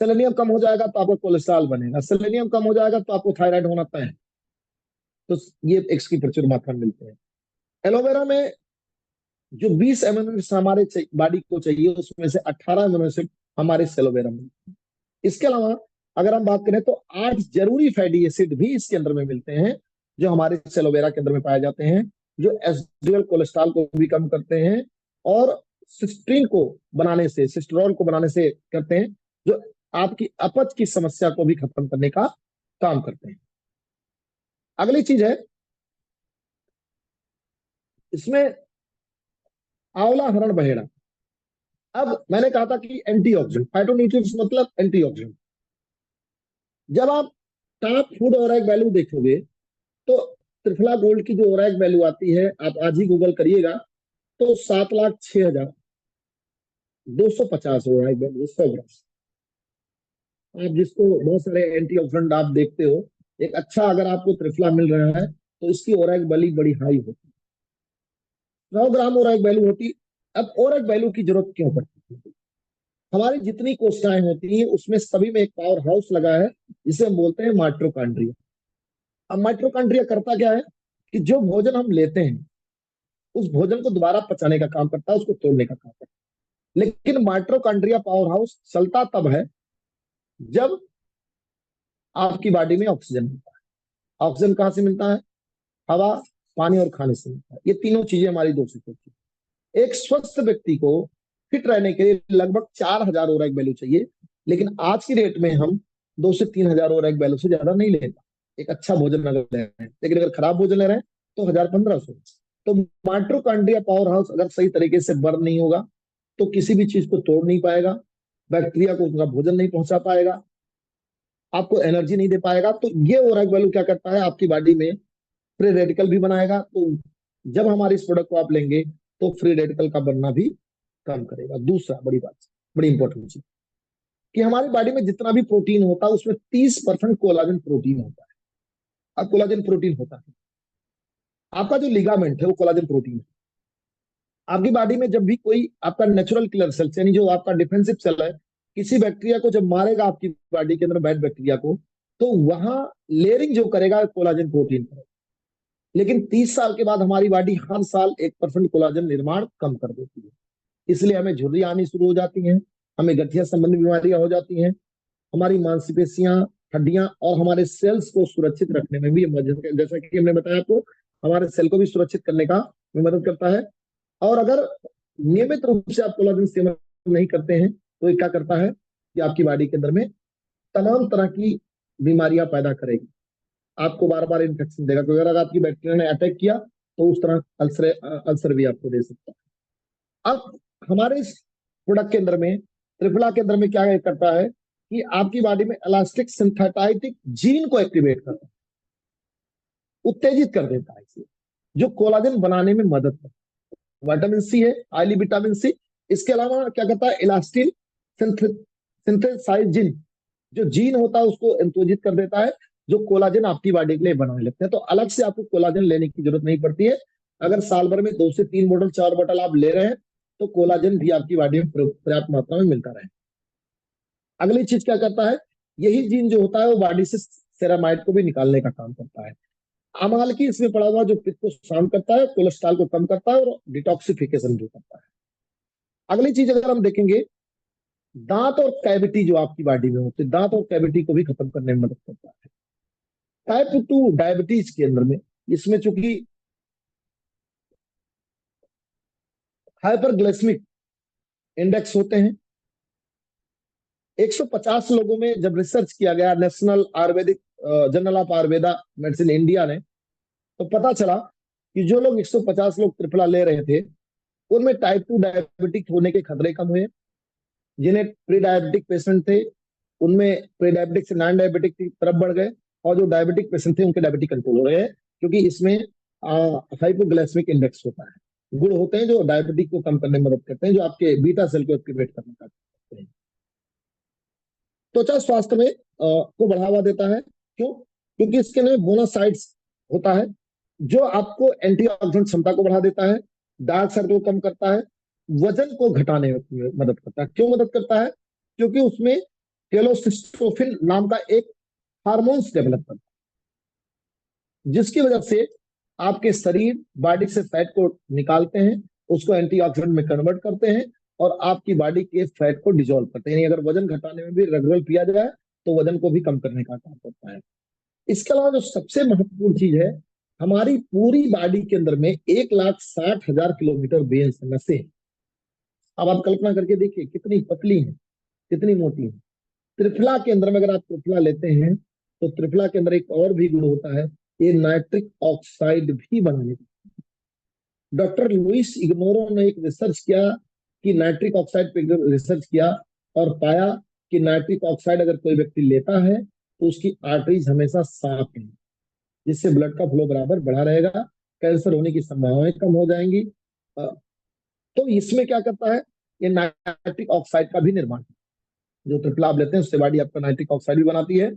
सेलेनियम कम हो जाएगा तो आपको कोलेस्ट्रॉल बनेगा, सेलेनियम कम हो जाएगा तो आपको थायराइड होना तय है। तो ये इसकी प्रचुर मात्रा में मिलते हैं। एलोवेरा में जो 20 एमिनो एसिड हमारे बॉडी को चाहिए, उसमें से 18 एमिनो एसिड हमारे एलोवेरा में। इसके अलावा अगर हम बात करें तो 8 जरूरी फैटी एसिड भी इसके अंदर में मिलते हैं, जो हमारे एलोवेरा के अंदर में पाए जाते हैं, जो एसडीएल कोलेस्ट्रॉल को भी कम करते हैं और सिस्टीन को बनाने से, सिस्टरॉल को बनाने से करते हैं, जो आपकी अपच की समस्या को भी खत्म करने का काम करते हैं। अगली चीज है इसमें आंवला, हरण, बहेड़ा। अब मैंने कहा था कि एंटीऑक्सीडेंट, फाइटोन्यूट्रिएंट्स मतलब एंटीऑक्सीडेंट। जब आप टॉप फूड और एक वैल्यू देखोगे तो त्रिफला गोल्ड की जो ओरैक वैल्यू आती है, आप आज ही गूगल करिएगा, तो 7,06,250 ओरैक वैल्यू 100 ग्राम। आप जिसको बहुत सारे एंटीऑक्सीडेंट आप देखते हो, एक अच्छा अगर आपको त्रिफला मिल रहा है तो इसकी ओरैक वैल्यू बड़ी हाई होती है, 100 ग्राम ओरैक वैल्यू होती। अब ओरैक वैल्यू की जरूरत क्यों पड़ती है? हमारी जितनी कोशिकाएं होती हैं उसमें सभी में एक पावर हाउस लगा है जिसे हम बोलते हैं माइट्रोकांड्रिया। अब माइट्रोकांड्रिया करता क्या है कि जो भोजन हम लेते हैं उस भोजन को दोबारा पचाने का काम करता है, उसको तोड़ने का काम करता है। लेकिन माइट्रोकांड्रिया पावर हाउस चलता तब है जब आपकी बॉडी में ऑक्सीजन मिलता है। ऑक्सीजन कहां से मिलता है? हवा, पानी और खाने से मिलता है। ये तीनों चीजें हमारी दोस्त होती है। एक स्वस्थ व्यक्ति को फिट रहने के लिए लगभग 4,000 ओरेक वैल्यू चाहिए, लेकिन आज की डेट में हम 2 से 3 हजार ओरेक वैल्यू से ज्यादा नहीं लेता। एक अच्छा भोजन अगर ले रहे हैं, लेकिन अगर खराब भोजन ले रहे हैं तो 1,000-1,500। तो माइटोकॉन्ड्रिया पावर हाउस अगर सही तरीके से बर्न नहीं होगा तो किसी भी चीज को तोड़ नहीं पाएगा, बैक्टीरिया को उनका भोजन नहीं पहुंचा पाएगा, आपको एनर्जी नहीं दे पाएगा। तो ये ओरेक वैल्यू क्या करता है, आपकी बॉडी में फ्री रेडिकल भी बनाएगा। तो जब हमारे इस प्रोडक्ट को आप लेंगे तो फ्री रेडिकल का बनना भी कम करेगा। दूसरा बड़ी बात, बड़ी इंपॉर्टेंट चीज, कि हमारी बॉडी में जितना भी प्रोटीन होता है उसमें 30% कोलाजन प्रोटीन होता है। अब कोलाजन प्रोटीन होता है, आपका जो लिगामेंट है वो कोलाजन प्रोटीन है। आपकी बॉडी में जब भी कोई आपका नेचुरल किलर सेल यानी जो आपका डिफेंसिव सेल है, किसी बैक्टीरिया को जब मारेगा आपकी बॉडी के अंदर, बैड बैक्टीरिया को, तो वहां लेयरिंग जो करेगा कोलाजन प्रोटीन करेगा। लेकिन 30 साल के बाद हमारी बॉडी हर साल 1% कोलाजन निर्माण कम कर देती है। इसलिए हमें झुर्रियां आनी शुरू हो जाती हैं, हमें गठिया संबंधी बीमारियां हो जाती हैं, हमारी मांसपेशियां, हड्डियां और हमारे सेल्स को सुरक्षित रखने में भी जैसा कि हमने बताया आपको, हमारे सेल को भी सुरक्षित करने का मदद करता है। और अगर नियमित रूप से आप कोलाजन सेवन नहीं करते हैं तो ये क्या करता है कि आपकी बॉडी के अंदर में तमाम तरह की बीमारियां पैदा करेगी, आपको बार बार इन्फेक्शन देगा, क्योंकि अगर आपकी बैक्टीरिया ने अटैक किया तो उस तरह अल्सर भी आपको दे सकता है। अब हमारे इस प्रोडक्ट के अंदर में, त्रिफला के अंदर में क्या करता है कि आपकी बॉडी में इलास्टिक सिंथेटाइटिक जीन को एक्टिवेट करता है, उत्तेजित कर देता है इसे, जो कोलाजन बनाने में मदद करता है। विटामिन सी है, ऑयली विटामिन सी। इसके अलावा क्या करता है, इलास्टिन सिंथेसाइजिन जो जीन होता है उसको उत्तेजित कर देता है, जो कोलाजन आपकी बॉडी के लिए बनाने लगते हैं। तो अलग से आपको कोलाजन लेने की जरूरत नहीं पड़ती है। अगर साल भर में 2 से 3 बोतल 4 बोतल आप ले रहे हैं तो कोलाजन भी आपकी बॉडी में पर्याप्त मात्रा में मिलता रहे। अगली चीज क्या करता है, यही जीन जो होता है वो बॉडी से सेरामाइड को भी निकालने का काम करता है। अमालकी इसमें पड़ा हुआ जो पित्त को शांत करता है, कोलेस्ट्रॉल को कम करता है और डिटॉक्सिफिकेशन भी करता है। अगली चीज अगर हम देखेंगे, दांत और कैविटी जो आपकी बॉडी में होते हैं, दांत और कैविटी को भी खत्म करने में मदद करता है। टाइप 2 डायबिटीज के अंदर में, इसमें चूंकि हाइपरग्लाइसेमिक इंडेक्स होते हैं, 150 लोगों में जब रिसर्च किया गया national Ayurvedic journal of Ayurveda medicine India ने, तो पता चला कि जो लोग 150 लोग त्रिफला ले रहे थे उनमें टाइप 2 डायबिटिक होने के खतरे कम हुए। जिन्हें प्री डायबिटिक पेशेंट थे उनमें प्री डायबिटिक से नॉन डायबिटिक की तरफ बढ़ गए, और जो डायबिटिक पेशेंट थे उनके डायबिटिक कंट्रोल हो रहे हैं, क्योंकि इसमें हाइपोग्लाइसेमिक इंडेक्स होता है, गुण होते हैं जो डायबिटिक को कम करने में मदद करते हैं, जो आपके बीटा सेल को एक्टिवेट करने का करते हैं। त्वचा स्वास्थ्य में को बढ़ावा देता है। क्यों? क्योंकि इसके अंदर बोनासाइड्स होता है जो आपको एंटीऑक्सीडेंट क्षमता को बढ़ा देता है, डार्क सर्कल को कम करता है, वजन को घटाने में मदद करता है। क्यों मदद करता है? क्योंकि उसमें टेलोसिस्टोफिन नाम का एक हार्मोन्स डेवलप करता है, जिसकी वजह से आपके शरीर बॉडी से फैट को निकालते हैं, उसको एंटीऑक्सीडेंट में कन्वर्ट करते हैं और आपकी बॉडी के फैट को डिजोल्व करते हैं। यानी अगर वजन घटाने में भी रगवल पिया जाए तो वजन को भी कम करने का काम करता है। इसके अलावा जो सबसे महत्वपूर्ण चीज है, हमारी पूरी बॉडी के अंदर में 1,60,000 किलोमीटर वेन्स नसें। अब आप कल्पना करके देखिए कितनी पतली है, कितनी मोटी है। त्रिफला के अंदर में अगर आप त्रिफला लेते हैं तो त्रिफला के अंदर एक और भी गुण होता है, ये नाइट्रिक ऑक्साइड भी बनाने का। डॉक्टर लुइस इग्नोरो ने एक रिसर्च किया कि नाइट्रिक ऑक्साइड पे रिसर्च किया और पाया कि नाइट्रिक ऑक्साइड अगर कोई व्यक्ति लेता है तो उसकी आर्टरीज हमेशा साफ है, जिससे ब्लड का फ्लो बराबर बढ़ा रहेगा, कैंसर होने की संभावनाएं कम हो जाएंगी। तो इसमें क्या करता है, ये नाइट्रिक ऑक्साइड का भी निर्माण, जो त्रिफला आप लेते हैं उससे बॉडी आपका नाइट्रिक ऑक्साइड भी बनाती है।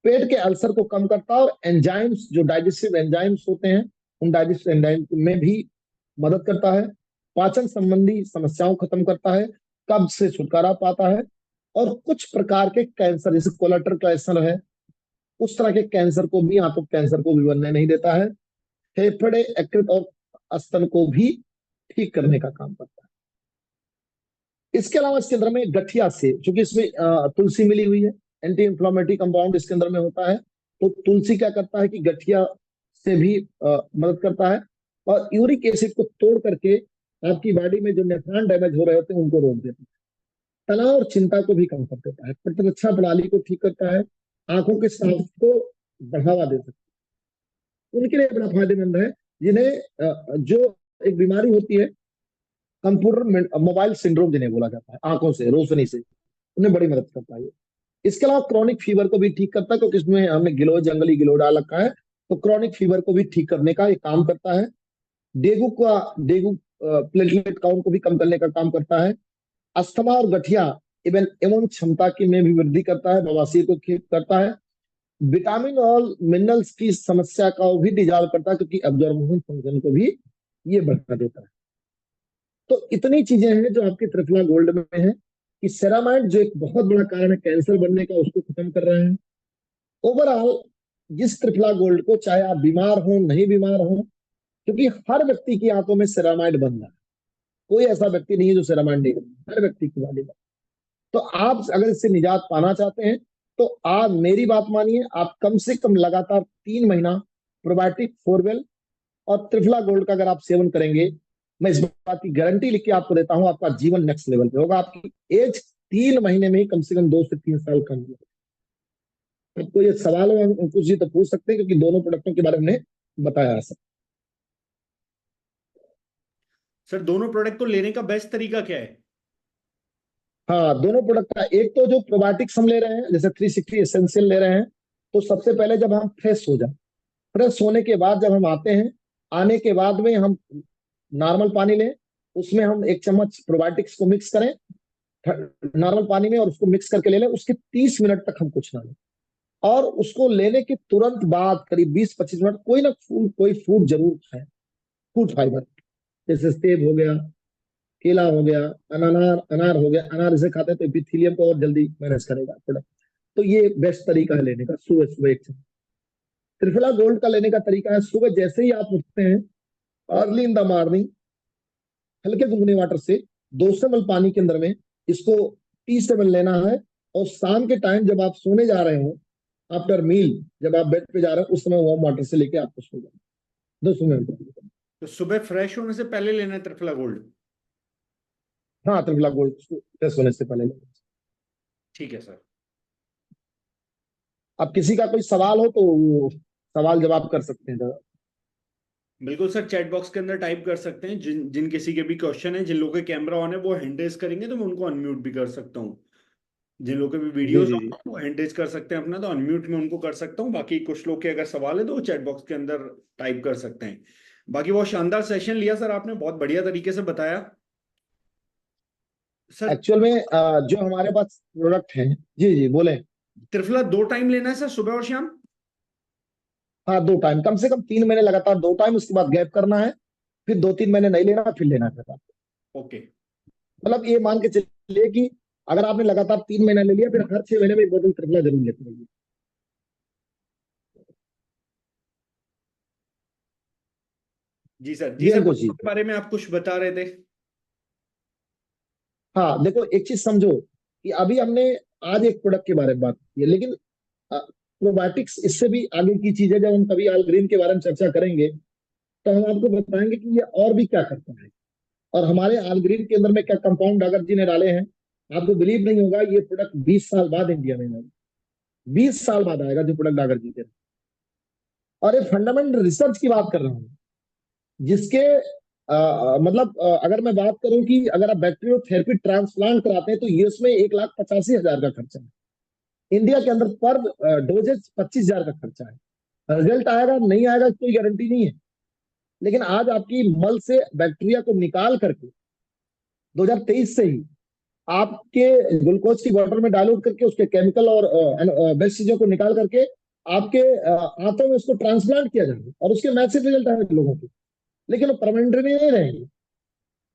पेट के अल्सर को कम करता है और एंजाइम्स, जो डाइजेस्टिव एंजाइम्स होते हैं, उन डाइजेस्टिव एंजाइम में भी मदद करता है। पाचन संबंधी समस्याओं खत्म करता है, कब्ज से छुटकारा पाता है, और कुछ प्रकार के कैंसर जैसे कोलेक्टर कैंसर है, उस तरह के कैंसर को भी, आंतों कैंसर को भी बनने नहीं देता है। फेफड़े, यकृत और स्तन को भी ठीक करने का काम करता है। इसके अलावा इसके अंदर में गठिया से, क्योंकि इसमें तुलसी मिली हुई है, एंटी इंफ्लामेटरी कंपाउंड इसके अंदर में होता है, तो तुलसी क्या करता है कि गठिया से भी मदद करता है। और यूरिक एसिड को तोड़ करके आपकी बॉडी में जो नेफ्रॉन डैमेज हो रहे होते हैं उनको रोक देता है, तनाव और चिंता को भी कम कर देता है, प्रतिरक्षा प्रणाली को ठीक करता है, आंखों के स्वास्थ्य को बढ़ावा दे सकता है। उनके लिए बड़ा फायदेमंद है जिन्हें जो एक बीमारी होती है कंप्यूटर मोबाइल सिंड्रोम जिन्हें बोला जाता है, आंखों से रोशनी से, उन्हें बड़ी मदद करता है। इसके अलावा क्रॉनिक फीवर को भी ठीक करता है, क्योंकि इसमें हमने गिलो जंगली गिलो डाल रखा है, तो क्रॉनिक फीवर को भी ठीक करने का ये काम करता है। डेगू प्लेटलेट काउंट को भी कम करने का काम करता है। अस्थमा और गठिया इवन इम्यून क्षमता की में भी वृद्धि करता है, बवासीर को ठीक करता है। विटामिन और मिनरल्स की समस्या का भी डिजॉल्व करता है, क्योंकि अब्जॉर्बेशन फंक्शन को भी ये बढ़ा देता है। तो इतनी चीजें हैं जो आपके त्रिफला गोल्ड में है, कि सेरामाइड जो एक बहुत बड़ा कारण है कैंसर बनने का, उसको खत्म कर रहे हैं। ओवरऑल जिस त्रिफला गोल्ड को, चाहे आप बीमार हो नहीं बीमार हो, क्योंकि हर व्यक्ति की आंखों में सेरामाइड बन रहा है, कोई ऐसा व्यक्ति नहीं है जो सेरामाइड नहीं बनता, हर व्यक्ति की वाली बात। तो आप अगर इससे निजात पाना चाहते हैं तो आप मेरी बात मानिए, आप कम से कम लगातार 3 महीना प्रोबायोटिक फोरवेल और त्रिफला गोल्ड का अगर आप सेवन करेंगे, मैं इस बात की गारंटी लिख के आपको देता हूं, आपका जीवन नेक्स्ट लेवल पे होगा। आपकी एज 3 महीने में ही कम से कम 2 से 3 साल कम होगा। आपको ये सवाल है कुछ जी तो पूछ सकते हैं, क्योंकि दोनों प्रोडक्टों के बारे में बताया है सर। सर दोनों प्रोडक्ट को लेने का बेस्ट तरीका क्या है? हाँ, दोनों प्रोडक्ट का, एक तो जो प्रोबायोटिक्स हम ले रहे हैं जैसे 360 एसेंशियल ले रहे हैं, तो सबसे पहले जब हम फ्रेश हो जाए, फ्रेश होने के बाद जब हम आते हैं, आने के बाद में हम नॉर्मल पानी लें, उसमें हम 1 चम्मच प्रोबायोटिक्स को मिक्स करें नॉर्मल पानी में, और उसको मिक्स करके ले लें। उसके 30 मिनट तक हम कुछ ना लें, और उसको लेने के तुरंत बाद करीब 20-25 मिनट कोई ना कोई फूड जरूर खाएं, फूड फाइबर, जैसे सेब हो गया, केला हो गया, अनार हो गया। अनार इसे खाते हैं तो एपिथेलियम को और जल्दी मैनेज करेगा प्रोडक्ट। तो ये बेस्ट तरीका है लेने का, सुबह सुबह 1 चम्मच। त्रिफला गोल्ड का लेने का तरीका है, सुबह जैसे ही आप उठते हैं, अर्ली इन द मॉर्निंग, हल्के गुनगुने वाटर से 200 ml पानी के अंदर में इसको 30 ml लेना है, और शाम के टाइम जब आप सोने जा रहे हो, आफ्टर मील, जब आप बेड पे जा रहे हो, उस समय वार्म वाटर से लेके आपको सो जाना 200 ml। तो सुबह फ्रेश होने से पहले लेना है त्रिफला गोल्ड? हाँ, त्रिफला गोल्ड फ्रेश होने से पहले लेना। ठीक है सर। अब किसी का कोई सवाल हो तो सवाल जवाब कर सकते हैं जरा। बिल्कुल सर, चैट बॉक्स के अंदर टाइप कर सकते हैं, जिन जिन किसी के भी क्वेश्चन है, जिन लोगों के कैमरा ऑन है वो हैंड रेज करेंगे तो मैं उनको अनम्यूट भी कर सकता हूँ। जिन लोगों के भी जी वीडियोस जी ऑन है वो हैंड रेज कर सकते हैं अपना, तो अनम्यूट में उनको कर सकता हूँ। बाकी कुछ लोग के अगर सवाल है तो वो चैट बॉक्स के अंदर टाइप कर सकते हैं। बाकी बहुत शानदार सेशन लिया सर आपने, बहुत बढ़िया तरीके से बताया सर। एक्चुअल में जो हमारे पास प्रोडक्ट है, जी जी बोले। त्रिफला 2 टाइम लेना है सर, सुबह और शाम? हाँ, 2 टाइम, कम से कम 3 महीने लगातार 2 टाइम, उसके बाद गैप करना है, फिर 2-3 महीने नहीं लेना, फिर लेना है। ओके। मतलब ये मान के चलिए कि अगर आपने लगातार 3 महीने ले लिया, फिर हर 6 महीने में एक बोतल त्रिफला जरूर लेते रहिए। जी जी सर, अंकुश जी। के बारे में आप कुछ बता रहे थे। हाँ देखो, एक चीज समझो कि अभी हमने आज एक प्रोडक्ट के बारे में बात की है, लेकिन प्रोबायोटिक्स इससे भी आगे की चीज है। जब हम कभी आलग्रीन के बारे में चर्चा करेंगे तो हम आपको बताएंगे कि ये और भी क्या करता है, और हमारे आलग्रीन के अंदर में क्या कंपाउंड डागर जी ने डाले हैं। आपको बिलीव नहीं होगा, ये प्रोडक्ट 20 साल बाद इंडिया में आएगा, 20 साल बाद आएगा जो प्रोडक्ट डागर जी के। और ये फंडामेंटल रिसर्च की बात कर रहा हूँ, जिसके मतलब अगर मैं बात करूं कि अगर आप बैक्टीरियोथेरेपी ट्रांसप्लांट कराते हैं तो यूएस में 1,85,000 का खर्चा है, इंडिया के अंदर पर डोजेज 25,000 का खर्चा है। रिजल्ट आएगा नहीं आएगा कोई गारंटी नहीं है, लेकिन आज आपकी मल से बैक्टीरिया को निकाल करके 2023 से ही आपके ग्लूकोज की वाटर में डाइल्यूट करके उसके केमिकल और बेस्ट चीजों को निकाल करके आपके आंतों में उसको ट्रांसप्लांट किया जाएगा, और उसके मैसिव रिजल्ट आए लोगों के। लेकिन वो परमानेंटली नहीं रहेंगे,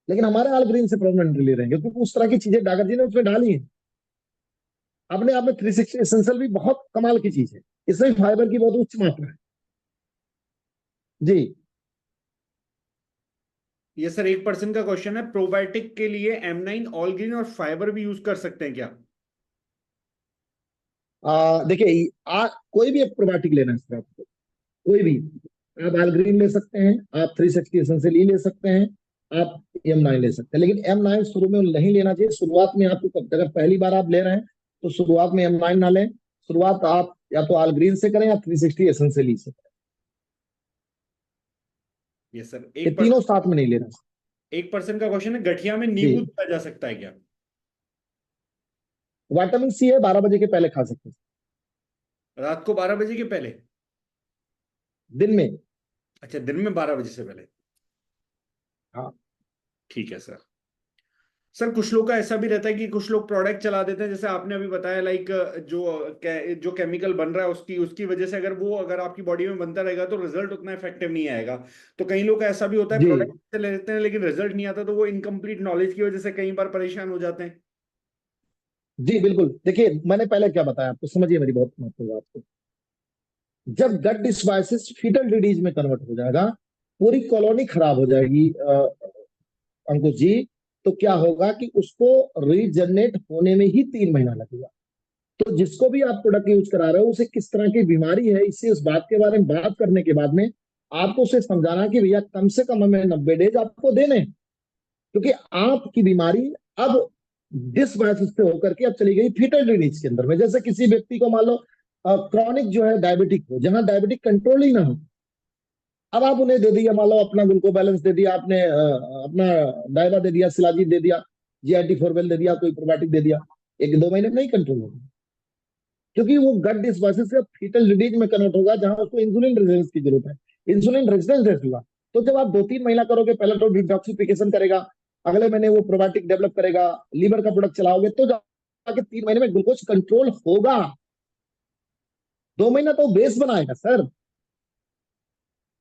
लेकिन हमारे आल ग्रीन से परमानेंटली रहेंगे, क्योंकि उस तरह की चीजें डागर जी ने उसमें डाली है। अपने आप में 360 एसेंशियल भी बहुत कमाल की चीज है, इसमें फाइबर की बहुत उच्च मात्रा है। जी ये सर एक पर्सन का क्वेश्चन है, प्रोबायोटिक के लिए M9 ऑल ग्रीन और फाइबर भी यूज कर सकते हैं क्या? देखिए, कोई भी एक प्रोबायोटिक लेना है सर आपको, कोई भी, आप आल ग्रीन ले सकते हैं, आप 360 एसेंशियल ई ले सकते हैं, आप M9 ले सकते हैं। लेकिन M9 शुरू में नहीं लेना चाहिए। शुरुआत में आपको, अगर पहली बार आप ले रहे हैं तो शुरुआत में M9 ना लें। शुरुआत आप या तो ऑल ग्रीन से करें या 360 एसेंशियली से करें। ये सर ये तीनों साथ में नहीं लेना। 1% का क्वेश्चन है, गठिया में जी, नींबू दिया जा सकता है क्या? विटामिन सी है, 12 बजे के पहले खा सकते हैं। रात को 12 बजे के पहले? दिन में। अच्छा, दिन में 12 बजे से पहले। हाँ ठीक है सर। सर कुछ लोग का ऐसा भी रहता है कि कुछ लोग प्रोडक्ट चला देते हैं, जैसे आपने अभी बताया, लाइक जो केमिकल बन रहा है उसकी उसकी वजह से अगर आपकी बॉडी में बनता रहेगा तो रिजल्ट उतना इफेक्टिव नहीं आएगा। तो कई लोग का ऐसा भी होता है, जी प्रोडक्ट ले लेते हैं लेकिन रिजल्ट नहीं आता, तो वो इनकम्प्लीट नॉलेज की वजह से कई बार परेशान हो जाते हैं। जी बिल्कुल। देखिए, मैंने पहले क्या बताया आपको, समझिए मेरी बहुत महत्वपूर्ण बात को। जब गट डिस्बायोसिस फीटल डिजीज में कन्वर्ट हो जाएगा, पूरी कॉलोनी खराब हो जाएगी अंकुश जी। तो क्या होगा कि उसको रीजनरेट होने में ही 3 महीना लगेगा। तो जिसको भी आप प्रोडक्ट यूज करा रहे हो, उसे किस तरह की बीमारी है, इससे उस बात के बारे में बात करने के बाद में आपको उसे समझाना कि भैया कम से कम हमें 90 डेज आपको देने। क्योंकि आपकी बीमारी अब डिसबायोसिस से होकर के अब चली गई फीटल डिजीज के अंदर में। जैसे किसी व्यक्ति को मान लो क्रॉनिक जो है डायबिटिक हो, जहां डायबिटिक कंट्रोल ही ना हो, अब आप उन्हें दे दिया, मान लो अपना ग्लूको बैलेंस दे दिया आपने, अपना डायबा दे दिया, सिलाजीत दे दिया, GIT-4 दे दिया, कोई प्रोबायोटिक दे दिया, 1-2 महीने में नहीं कंट्रोल होगा। क्योंकि वो गट डिसबायोसिस से फीटल डिजीज में कन्वर्ट होगा, जहां उसको इंसुलिन रेजिस्टेंस की जरूरत है, इंसुलिन रेजिस्टेंस होगा। तो जब आप 2-3 महीना करोगे, पहले तो डिटॉक्सिफिकेशन करेगा, अगले महीने वो प्रोबायोटिक डेवलप करेगा, लीवर का प्रोडक्ट चलाओगे, तो जाके 3 महीने में ग्लूकोज कंट्रोल होगा। 2 महीना तो बेस बनाएगा सर,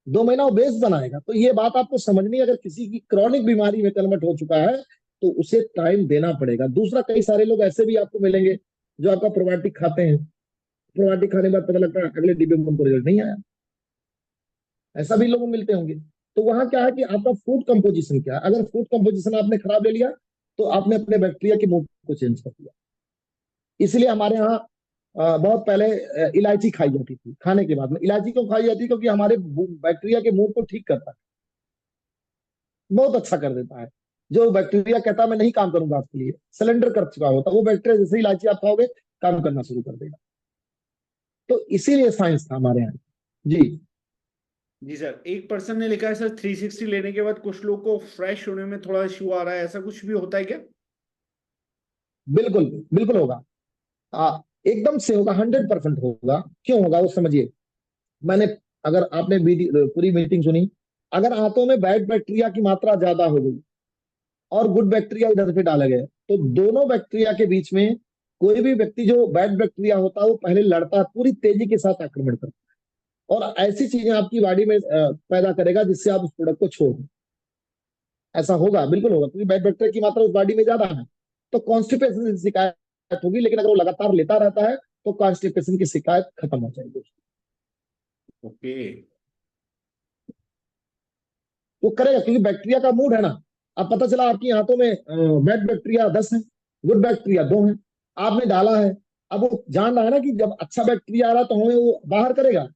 2 महीना वो बेस बनाएगा। तो ये बात आपको समझनी है। अगर किसी की क्रॉनिक बीमारी में कन्वर्ट हो चुका है तो उसे टाइम देना पड़ेगा। दूसरा, कई सारे लोग ऐसे भी आपको मिलेंगे जो आपका प्रोबायोटिक खाते हैं, प्रोबायोटिक खाने के बाद पता लगता है अगले डिब्बे में उनको रिजल्ट नहीं आया। ऐसा भी लोग मिलते होंगे। तो वहां क्या है कि आपका फूड कंपोजिशन क्या है। अगर फूड कंपोजिशन आपने खराब ले लिया तो आपने अपने बैक्टीरिया के मूड को चेंज कर दिया। इसलिए हमारे यहाँ बहुत पहले इलायची खाई जाती थी। खाने के बाद में इलायची क्यों खाई जाती है? क्योंकि हमारे बैक्टीरिया के मूड को ठीक करता है, बहुत अच्छा कर देता है। जो बैक्टीरिया कहता है मैं नहीं काम करूंगा आपके लिए, सिलेंडर कर चुका होता, वो बैक्टीरिया जैसे इलायची आप खाओगे काम करना शुरू कर देगा। तो इसीलिए साइंस था हमारे यहाँ। जी जी सर, एक पर्सन ने लिखा है सर 360 लेने के बाद कुछ लोग को फ्रेश होने में थोड़ा इश्यू आ रहा है, ऐसा कुछ भी होता है क्या? बिल्कुल, बिल्कुल होगा। एकदम से होगा, 100% होगा। क्यों होगा वो समझिए। मैंने, अगर आपने पूरी मीटिंग सुनी, अगर आंतों में बैड बैक्टीरिया की मात्रा ज्यादा हो गई और गुड बैक्टीरिया इधर से डाले गए, तो दोनों बैक्टीरिया के बीच में कोई भी व्यक्ति जो बैड बैक्टीरिया होता है वो पहले लड़ता है, पूरी तेजी के साथ आक्रमण करता है और ऐसी चीजें आपकी बॉडी में पैदा करेगा जिससे आप उस प्रोडक्ट को छोड़ दें। ऐसा होगा, बिल्कुल होगा, क्योंकि बैड बैक्टीरिया की मात्रा उस बॉडी में ज्यादा है। तो कॉन्स्टिपेशन की शिकायत होगी। लेकिन अगर वो लगातार लेता रहता है तो कॉन्स्टिपेशन की शिकायत खत्म हो जाएगी। ओके। वो करेगा क्योंकि बैक्टीरिया का मूड है ना। अब पता चला आपकी आंतों में बैड बैक्टीरिया 10 है, गुड बैक्टीरिया 2 है, आपने डाला है। अब वो जान रहा है ना कि जब अच्छा बैक्टीरिया आ रहा है तो हमें वो बाहर करेगा।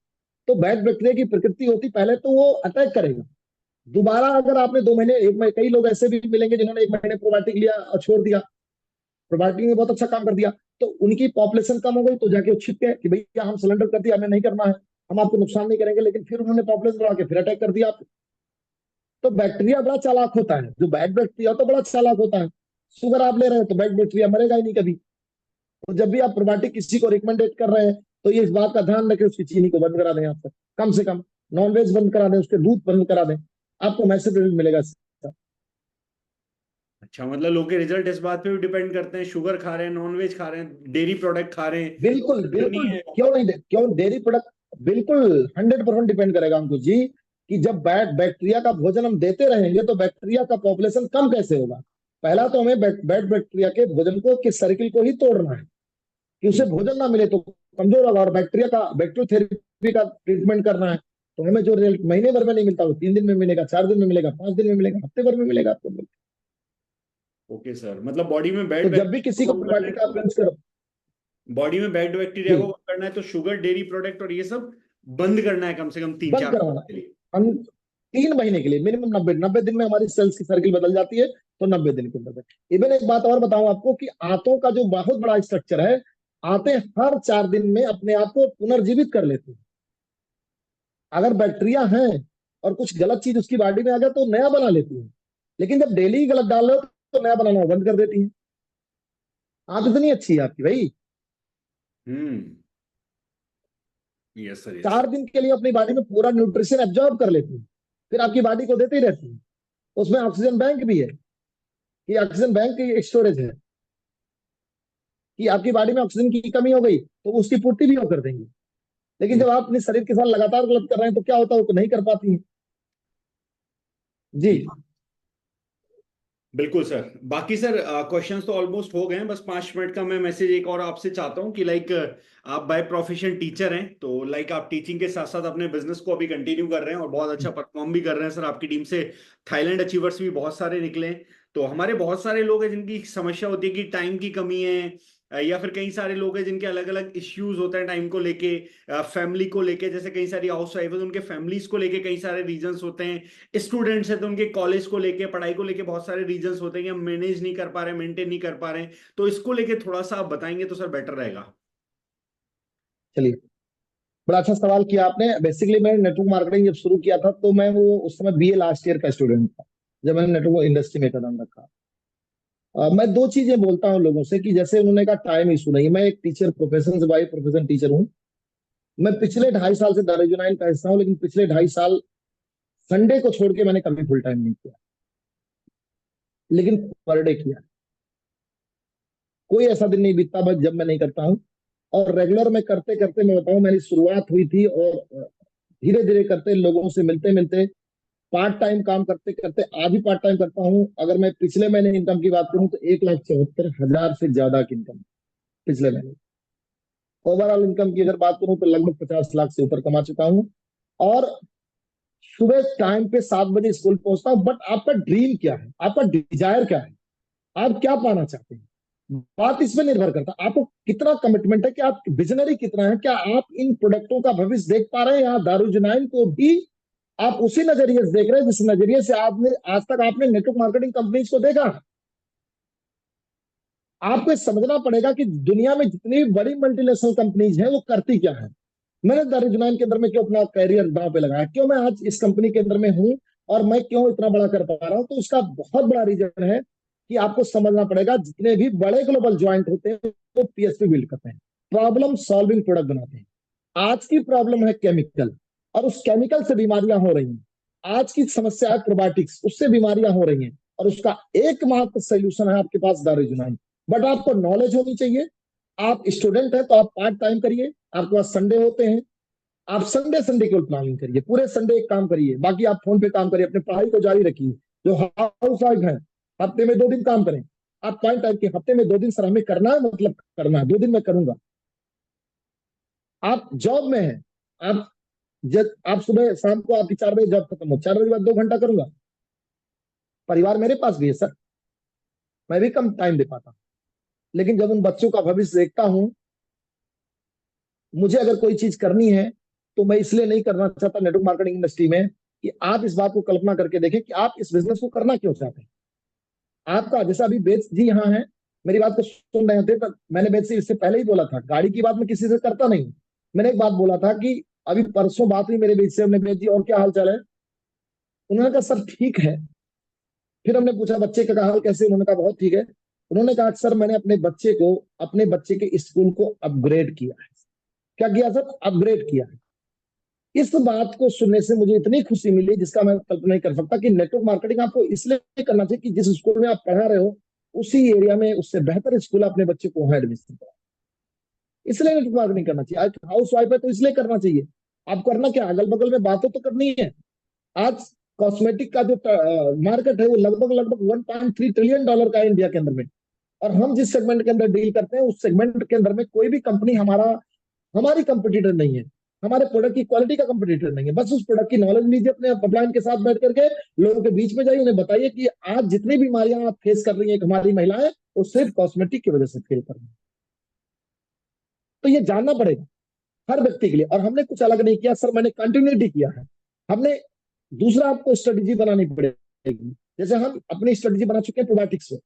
तो बैड बैक्टीरिया की प्रकृति होती पहले तो वो अटैक करेगा। दोबारा अगर आपने 2 महीने, 1 महीने, कई लोग ऐसे भी मिलेंगे जिन्होंने 1 महीने प्रोबायोटिक लिया और छोड़ दिया, प्रोबायोटिक ने बहुत अच्छा काम कर दिया, तो उनकी पॉपुलेशन कम हो गई, तो जाके वो छिप गए कि भैया हम सिलेंडर कर दिया, हमें नहीं करना है, हम आपको नुकसान नहीं करेंगे। लेकिन फिर उन्होंने पॉपुलेशन बढ़ा के फिर अटैक कर दिया। तो बैक्टीरिया बड़ा चालाक होता है, जो बैड बैक्टीरिया तो बड़ा चालाक होता है। शुगर आप ले रहे हैं तो बैड बैक्टीरिया मरेगा ही नहीं कभी। तो जब भी आप प्रोबायोटिक किसी को रिकमेंडेड कर रहे हैं तो ये इस बात का ध्यान रखें उसकी चीनी को बंद करा दें, आप तक कम से कम नॉनवेज बंद करा दें, उसके दूध बंद करा दें, आपको मैसेज रिजल्ट मिलेगा इसका। अच्छा, मतलब लोग के रिजल्ट इस बात पे भी डिपेंड करते हैं, शुगर खा रहे हैं, नॉनवेज खा रहे हैं, डेयरी प्रोडक्ट खा रहे हैं, बिल्कुल तो नहीं बिल्कुल, है? क्यों नहीं क्यों डेयरी प्रोडक्ट, बिल्कुल 100% डिपेंड करेगा अंकुश जी। कि जब बैड बैक्टीरिया का भोजन हम देते रहेंगे तो बैक्टीरिया का पॉपुलेशन कम कैसे होगा। पहला तो हमें बैड बैक्टीरिया के भोजन को, के सर्किल को ही तोड़ना है कि उसे भोजन ना मिले तो कमजोर होगा। और बैक्टीरिया का बैक्टीरियोथेरेपी का ट्रीटमेंट करना है तो हमें जो रिजल्ट महीने भर में नहीं मिलता वो 3 दिन में मिलेगा, 4 दिन में मिलेगा, 5 दिन में मिलेगा, हफ्ते भर में मिलेगा आपको। ओके सर, मतलब बॉडी में तो बैड जब भी किसी बैक्टीरिया को को कम करना प्रोबायोटिक आप है, यूज करो। बॉडी में बैड बैक्टीरिया को जी, कम करना है तो शुगर, डेयरी प्रोडक्ट और ये सब बंद करना है कम से कम तीन बंद चार करवाना। के लिए। 3 महीने के लिए मिनिमम 90 दिन में हमारी सेल्स की सर्किल बदल जाती है। तो 90 दिन के अंदर इवन एक बात और बताऊं आपको कि आंतों का जो बहुत बड़ा स्ट्रक्चर है, आंतें हर 4 दिन में अपने आप को पुनर्जीवित कर लेती हैं। अगर बैक्टीरिया है और कुछ गलत चीज उसकी बॉडी में आ जाए तो नया बना लेती है, लेकिन जब डेली गलत डाल रहे हो तो नया बनाना बंद कर देती है। आंत इतनी अच्छी है आपकी भाई। हम्म। यस सर, यस चार सर। दिन के लिए अपनी बॉडी में पूरा न्यूट्रिशन एब्जॉर्ब कर लेती है, फिर आपकी बॉडी को देती रहती है। उसमें ऑक्सीजन बैंक भी है, कि ऑक्सीजन बैंक की स्टोरेज है, कि आपकी बॉडी में ऑक्सीजन की कमी हो गई तो उसकी पूर्ति भी वो कर देंगे। लेकिन जब आप अपने शरीर के साथ लगातार गलत कर रहे हैं तो क्या होता है, वो तो नहीं कर पाती है। जी। बिल्कुल सर। बाकी सर क्वेश्चंस तो ऑलमोस्ट हो गए हैं, बस 5 मिनट का मैं मैसेज एक और आपसे चाहता हूँ कि लाइक आप बाय प्रोफेशन टीचर हैं, तो लाइक आप टीचिंग के साथ साथ अपने बिजनेस को अभी कंटिन्यू कर रहे हैं और बहुत अच्छा परफॉर्म भी कर रहे हैं सर। आपकी टीम से थाईलैंड अचीवर्स भी बहुत सारे निकले हैं। तो हमारे बहुत सारे लोग हैं जिनकी समस्या होती है कि टाइम की कमी है, या फिर कई सारे लोग हैं जिनके अलग अलग इश्यूज होते हैं टाइम को लेके, फैमिली को लेके, जैसे कई सारी हाउस वाइफ है तो उनके फैमिलीज को लेके कई सारे रीजंस होते हैं, स्टूडेंट्स हैं तो उनके कॉलेज को लेके, पढ़ाई को लेके बहुत सारे रीजंस होते हैं कि हम मैनेज नहीं कर पा रहे, मेंटेन नहीं कर पा रहे हैं। तो इसको लेके थोड़ा सा आप बताएंगे तो सर बेटर रहेगा। चलिए, बड़ा अच्छा सवाल किया आपने। बेसिकली मैंने नेटवर्क मार्केटिंग जब शुरू किया था तो मैं वो उस समय बीए लास्ट ईयर का स्टूडेंट था जब मैंने नेटवर्क इंडस्ट्री में कदम रखा। मैं दो चीजें बोलता हूँ लोगों से कि जैसे उन्होंने कहा टाइम इशू नहीं, मैं एक टीचर प्रोफेशन से बाई प्रोफेशन टीचर हूँ। मैं पिछले 2.5 साल से दारुल का हिस्सा हूँ, लेकिन पिछले 2.5 साल संडे को छोड़ के मैंने कभी फुल टाइम नहीं किया, लेकिन पर डे किया। कोई ऐसा दिन नहीं बीतता बस जब मैं नहीं करता हूँ। और रेगुलर में करते करते मैं बताऊं, मेरी शुरुआत हुई थी और धीरे धीरे करते लोगों से मिलते मिलते पार्ट टाइम काम करते करते आज भी पार्ट टाइम करता हूँ। अगर मैं पिछले महीने इनकम की बात करूं तो 1,74,000 से ज्यादा की इनकम पिछले महीने। ओवरऑल इनकम की अगर बात करूं तो लगभग 50 लाख से ऊपर कमा चुका हूं। और सुबह टाइम पे 7 बजे स्कूल पहुंचता हूं। बट आपका ड्रीम क्या है, आपका डिजायर क्या है, आप क्या पाना चाहते हैं, बात इस पे निर्भर करता है। आपको कितना कमिटमेंट है, कि आप विजनरी कितना है, क्या आप इन प्रोडक्टों का भविष्य देख पा रहे हैं। यहाँ दारुल जुनैन को भी आप उसी नजरिए से देख रहे हैं जिस नजरिए से आपने आज तक आपने नेटवर्क मार्केटिंग कंपनीज को देखा। आपको ये समझना पड़ेगा कि दुनिया में जितनी बड़ी मल्टीनेशनल कंपनीज हैं वो करती क्या है। मैंने दारुल जुनैन के अंदर में क्यों अपना करियर दांव पे लगाया, क्यों मैं आज इस कंपनी के अंदर में हूं और मैं क्यों इतना बड़ा कर पा रहा हूं, तो उसका बहुत बड़ा रीजन है कि आपको समझना पड़ेगा जितने भी बड़े ग्लोबल ज्वाइंट होते हैं वो पीएसपी बिल्ड करते हैं, प्रॉब्लम सॉल्विंग प्रोडक्ट बनाते हैं। आज की प्रॉब्लम है केमिकल, और उस केमिकल से बीमारियां हो रही हैं। आज की समस्या है प्रोबायोटिक्स, उससे बीमारियां हो रही हैं, और उसका एकमात्र सोल्यूशन है आपके पास दारुल जुनैन। बट आपको नॉलेज होनी चाहिए। आप स्टूडेंट है तो आप पार्ट टाइम करिए, आपके पास संडे होते हैं, आप संडे संडे केवल प्लानिंग करिए, पूरे संडे एक काम करिए, बाकी आप फोन पे काम करिए, अपनी पढ़ाई को जारी रखिए। जो हाउस वाइफ है हफ्ते में 2 दिन काम करें। आप पॉइंट टाइप के हफ्ते में 2 दिन सर हमें करना है, मतलब करना है, 2 दिन मैं करूंगा। आप जॉब में हैं, आप जब आप सुबह शाम को आपकी 4 बजे जॉब खत्म हो, 4 बजे बाद 2 घंटा करूंगा। परिवार मेरे पास भी है सर, मैं भी कम टाइम दे पाता हूं। लेकिन जब उन बच्चों का भविष्य देखता हूं, मुझे अगर कोई चीज करनी है तो मैं इसलिए नहीं करना चाहता नेटवर्क मार्केटिंग इंडस्ट्री में, कि आप इस बात को कल्पना करके देखें कि आप इस बिजनेस को करना क्यों चाहते हैं। आपका जैसा अभी बेच जी यहाँ है, मेरी बात को सुन रहे थे, तो मैंने बेच से इससे पहले ही बोला था, गाड़ी की बात मैं किसी से करता नहीं। मैंने एक बात बोला था कि अभी परसों बात हुई मेरे बेच से, हमने बेच जी और क्या हाल चाल है। उन्होंने कहा सर ठीक है। फिर हमने पूछा बच्चे का हाल कैसे, उन्होंने कहा बहुत ठीक है। उन्होंने कहा सर मैंने अपने बच्चे के स्कूल को अपग्रेड किया है। क्या किया सर, अपग्रेड किया है। इस बात को सुनने से मुझे इतनी खुशी मिली जिसका मैं कल्पना नहीं कर सकता, कि नेटवर्क मार्केटिंग आपको इसलिए करना चाहिए कि जिस स्कूल में आप पढ़ा रहे हो उसी एरिया में उससे बेहतर स्कूल अपने बच्चे को वहां एडमिशन कराओ। इसलिए नेटवर्क मार्केटिंग करना चाहिए। आज हाउस वाइफ है तो इसलिए करना चाहिए। आप करना क्या, अगल बगल में बातें तो करनी है। आज कॉस्मेटिक का जो मार्केट है वो लगभग लगभग $1.3 ट्रिलियन का है इंडिया के अंदर में। और हम जिस सेगमेंट के अंदर डील करते हैं उस सेगमेंट के अंदर में कोई भी कंपनी हमारी कंपटीटर नहीं है, हमारे प्रोडक्ट की क्वालिटी का कंपटीटर नहीं है। बस उस प्रोडक्ट की नॉलेज लीजिए, अपने अपलाइन के साथ बैठ करके लोगों के बीच में जाइए, उन्हें बताइए कि आज जितनी बीमारियां आप फेस कर रही हैं हमारी महिलाएं, वो सिर्फ कॉस्मेटिक की वजह से फेल कर रही हैं। तो ये जानना पड़ेगा हर व्यक्ति के लिए। और हमने कुछ अलग नहीं किया सर, मैंने कंटिन्यूटी किया है। हमने दूसरा आपको स्ट्रेटेजी बनानी पड़ेगी। जैसे हम अपनी स्ट्रेटेजी बना चुके हैं प्रोबायोटिक्स में,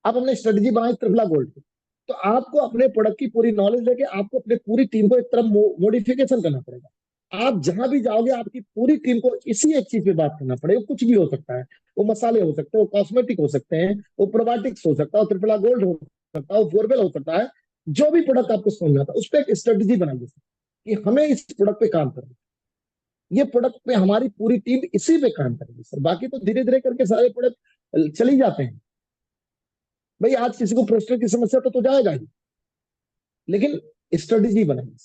आप हमने स्ट्रेटेजी बनाई त्रिफला गोल्ड की, तो आपको अपने प्रोडक्ट की पूरी नॉलेज लेके आपको अपनी पूरी टीम को एक तरफ मॉडिफिकेशन करना पड़ेगा। आप जहां भी जाओगे आपकी पूरी टीम को इसी एक चीज पे बात करना पड़ेगा। कुछ भी हो सकता है, वो मसाले हो सकते हैं, वो कॉस्मेटिक हो सकते हैं, वो प्रोबायोटिक्स हो सकता है, वो त्रिफला गोल्ड हो सकता है, वो फोरवेल हो सकता है। जो भी प्रोडक्ट आपको समझ आता है उस पर एक स्ट्रेटेजी बनाइए कि हमें इस प्रोडक्ट पे काम करना है, ये प्रोडक्ट पे हमारी पूरी टीम इसी पे काम करेगी सर। बाकी तो धीरे धीरे करके सारे प्रोडक्ट चली जाते हैं। भाई आज किसी को प्रोस्टेट की समस्या तो जाएगा ही, लेकिन स्ट्रेटेजी बनाइए,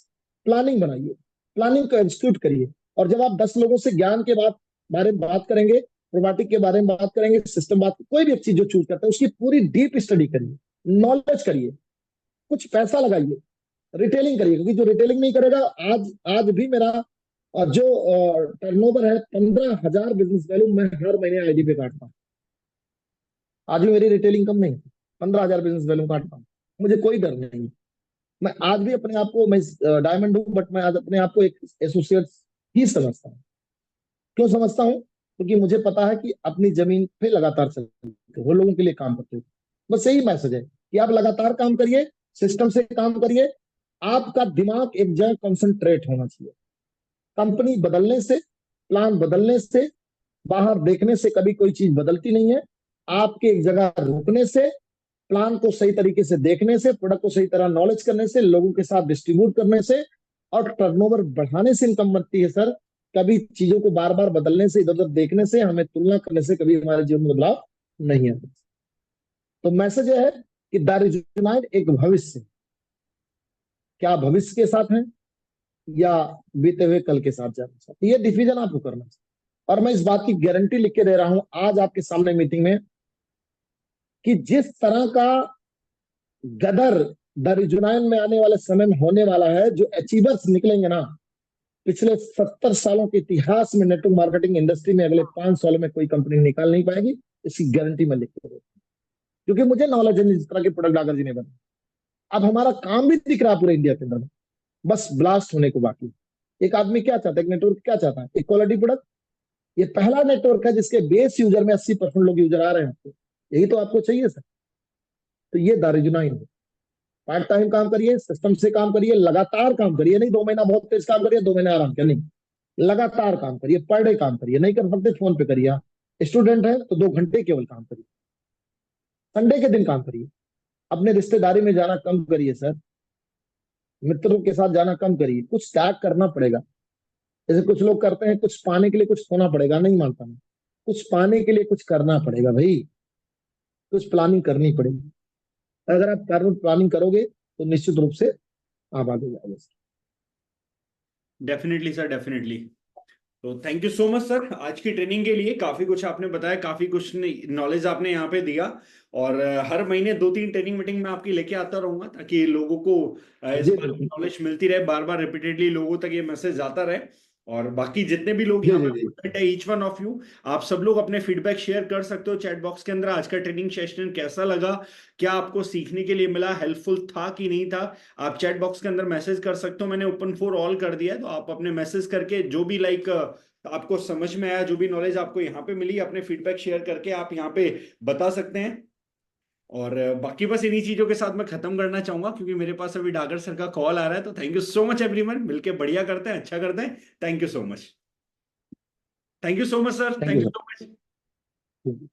प्लानिंग बनाइए, प्लानिंग को एग्जीक्यूट करिए। और जब आप 10 लोगों से ज्ञान के बारे में बात करेंगे, प्रोबायोटिक के बारे में बात करेंगे, सिस्टम बात, कोई भी चीज जो चूज करते हैं उसकी पूरी डीप स्टडी करिए, नॉलेज करिए, कुछ पैसा लगाइए, रिटेलिंग करिए। क्योंकि जो रिटेलिंग नहीं करेगा, आज आज भी मेरा जो टर्नओवर है 15,000 बिजनेस वैल्यू मैं हर महीने आईडी पे काटता हूँ। आज भी मेरी रिटेलिंग कम नहीं, 15,000 बिजनेस वैल्यू काटता हूँ, मुझे कोई डर नहीं। मैं आज भी अपने आप को, मैं डायमंड हूं बट मैं आज अपने आप को एक एसोसिएट ही समझता हूँ। क्यों समझता हूँ? क्योंकि मुझे पता है कि अपनी जमीन पे लगातार चलते हो, लोगों के लिए काम करते हो। बस यही मैसेज है कि आप लगातार काम करिए, सिस्टम से काम करिए, आपका दिमाग एक जगह कंसंट्रेट होना चाहिए। कंपनी बदलने से, प्लान बदलने से, बाहर देखने से कभी कोई चीज बदलती नहीं है। आपके एक जगह रुकने से, प्लान को सही तरीके से देखने से, प्रोडक्ट को सही तरह नॉलेज करने से, लोगों के साथ डिस्ट्रीब्यूट करने से और टर्नओवर बढ़ाने से इनकम बनती है सर। कभी चीजों को बार बार बदलने से, इधर उधर देखने से, हमें तुलना करने से कभी हमारे जीवन में बदलाव नहीं आता। तो मैसेज यह है कि द रिजुनाइड एक भविष्य, क्या भविष्य के साथ है या बीते हुए कल के साथ जाना चाहते, ये डिसीजन आपको करना चाहिए। और मैं इस बात की गारंटी लिख के दे रहा हूं आज आपके सामने मीटिंग में कि जिस तरह का गदर द रिजुनाइन में आने वाले समय में होने वाला है, जो अचीवर्स निकलेंगे ना, पिछले 70 सालों के इतिहास में नेटवर्क मार्केटिंग इंडस्ट्री में अगले 5 सालों में कोई कंपनी निकाल नहीं पाएगी। इसकी गारंटी मैं लिख के देता हूं, क्योंकि मुझे नॉलेज है जिस तरह के प्रोडक्ट डागर जी ने बनाए। अब हमारा काम भी दिख रहा है पूरे इंडिया के अंदर, बस ब्लास्ट होने को बाकी। एक आदमी क्या चाहता है, एक नेटवर्क क्या चाहता है? एक क्वालिटी प्रोडक्ट। ये पहला नेटवर्क है जिसके बेस यूजर में 80% लोग यूजर आ रहे हैं आपको, यही तो आपको चाहिए सर। तो ये दारुजुनाइन है। पार्ट टाइम काम करिए, सिस्टम से काम करिए, लगातार काम करिए। नहीं 2 महीना बहुत तेज काम करिए, 2 महीना आराम करिए, नहीं, लगातार काम करिए, पर डे काम करिए। नहीं कर सकते फोन पे करिए। स्टूडेंट है तो 2 घंटे केवल काम करिए, संडे के दिन काम करिए। अपने रिश्तेदारी में जाना कम करिए सर, मित्रों के साथ जाना कम करिए। कुछ त्याग करना पड़ेगा। जैसे कुछ लोग करते हैं, कुछ पाने के लिए कुछ खोना पड़ेगा, नहीं मानता मैं। कुछ पाने के लिए कुछ करना पड़ेगा भाई, कुछ प्लानिंग करनी पड़ेगी। अगर आप प्लानिंग करोगे तो निश्चित रूप से आप आगे जाओगे। Definitely sir, definitely. तो thank you so much sir आज की ट्रेनिंग के लिए। काफी कुछ आपने बताया, काफी कुछ नॉलेज आपने यहाँ पे दिया। और हर महीने 2-3 ट्रेनिंग मीटिंग में आपकी लेके आता रहूंगा, ताकि लोगों को इस जी बारे में बिल्कुल। नॉलेज मिलती रहे, बार बार रिपीटेडली लोगों तक ये मैसेज जाता रहे। और बाकी जितने भी लोग जी यहाँ जी जी। पे है, ईच वन ऑफ यू, आप सब लोग अपने फीडबैक शेयर कर सकते हो चैट बॉक्स के अंदर। आज का ट्रेनिंग सेशन कैसा लगा, क्या आपको सीखने के लिए मिला, हेल्पफुल था कि नहीं था, आप चैट बॉक्स के अंदर मैसेज कर सकते हो। मैंने ओपन फॉर ऑल कर दिया है, तो आप अपने मैसेज करके जो भी आपको समझ में आया, जो भी नॉलेज आपको यहाँ पे मिली, अपने फीडबैक शेयर करके आप यहाँ पे बता सकते हैं। और बाकी बस इन्हीं चीजों के साथ मैं खत्म करना चाहूंगा, क्योंकि मेरे पास अभी डागर सर का कॉल आ रहा है। तो thank you so much everyone, मिलके बढ़िया करते हैं, अच्छा करते हैं। Thank you so much, thank you so much sir, thank thank you you sir. So much.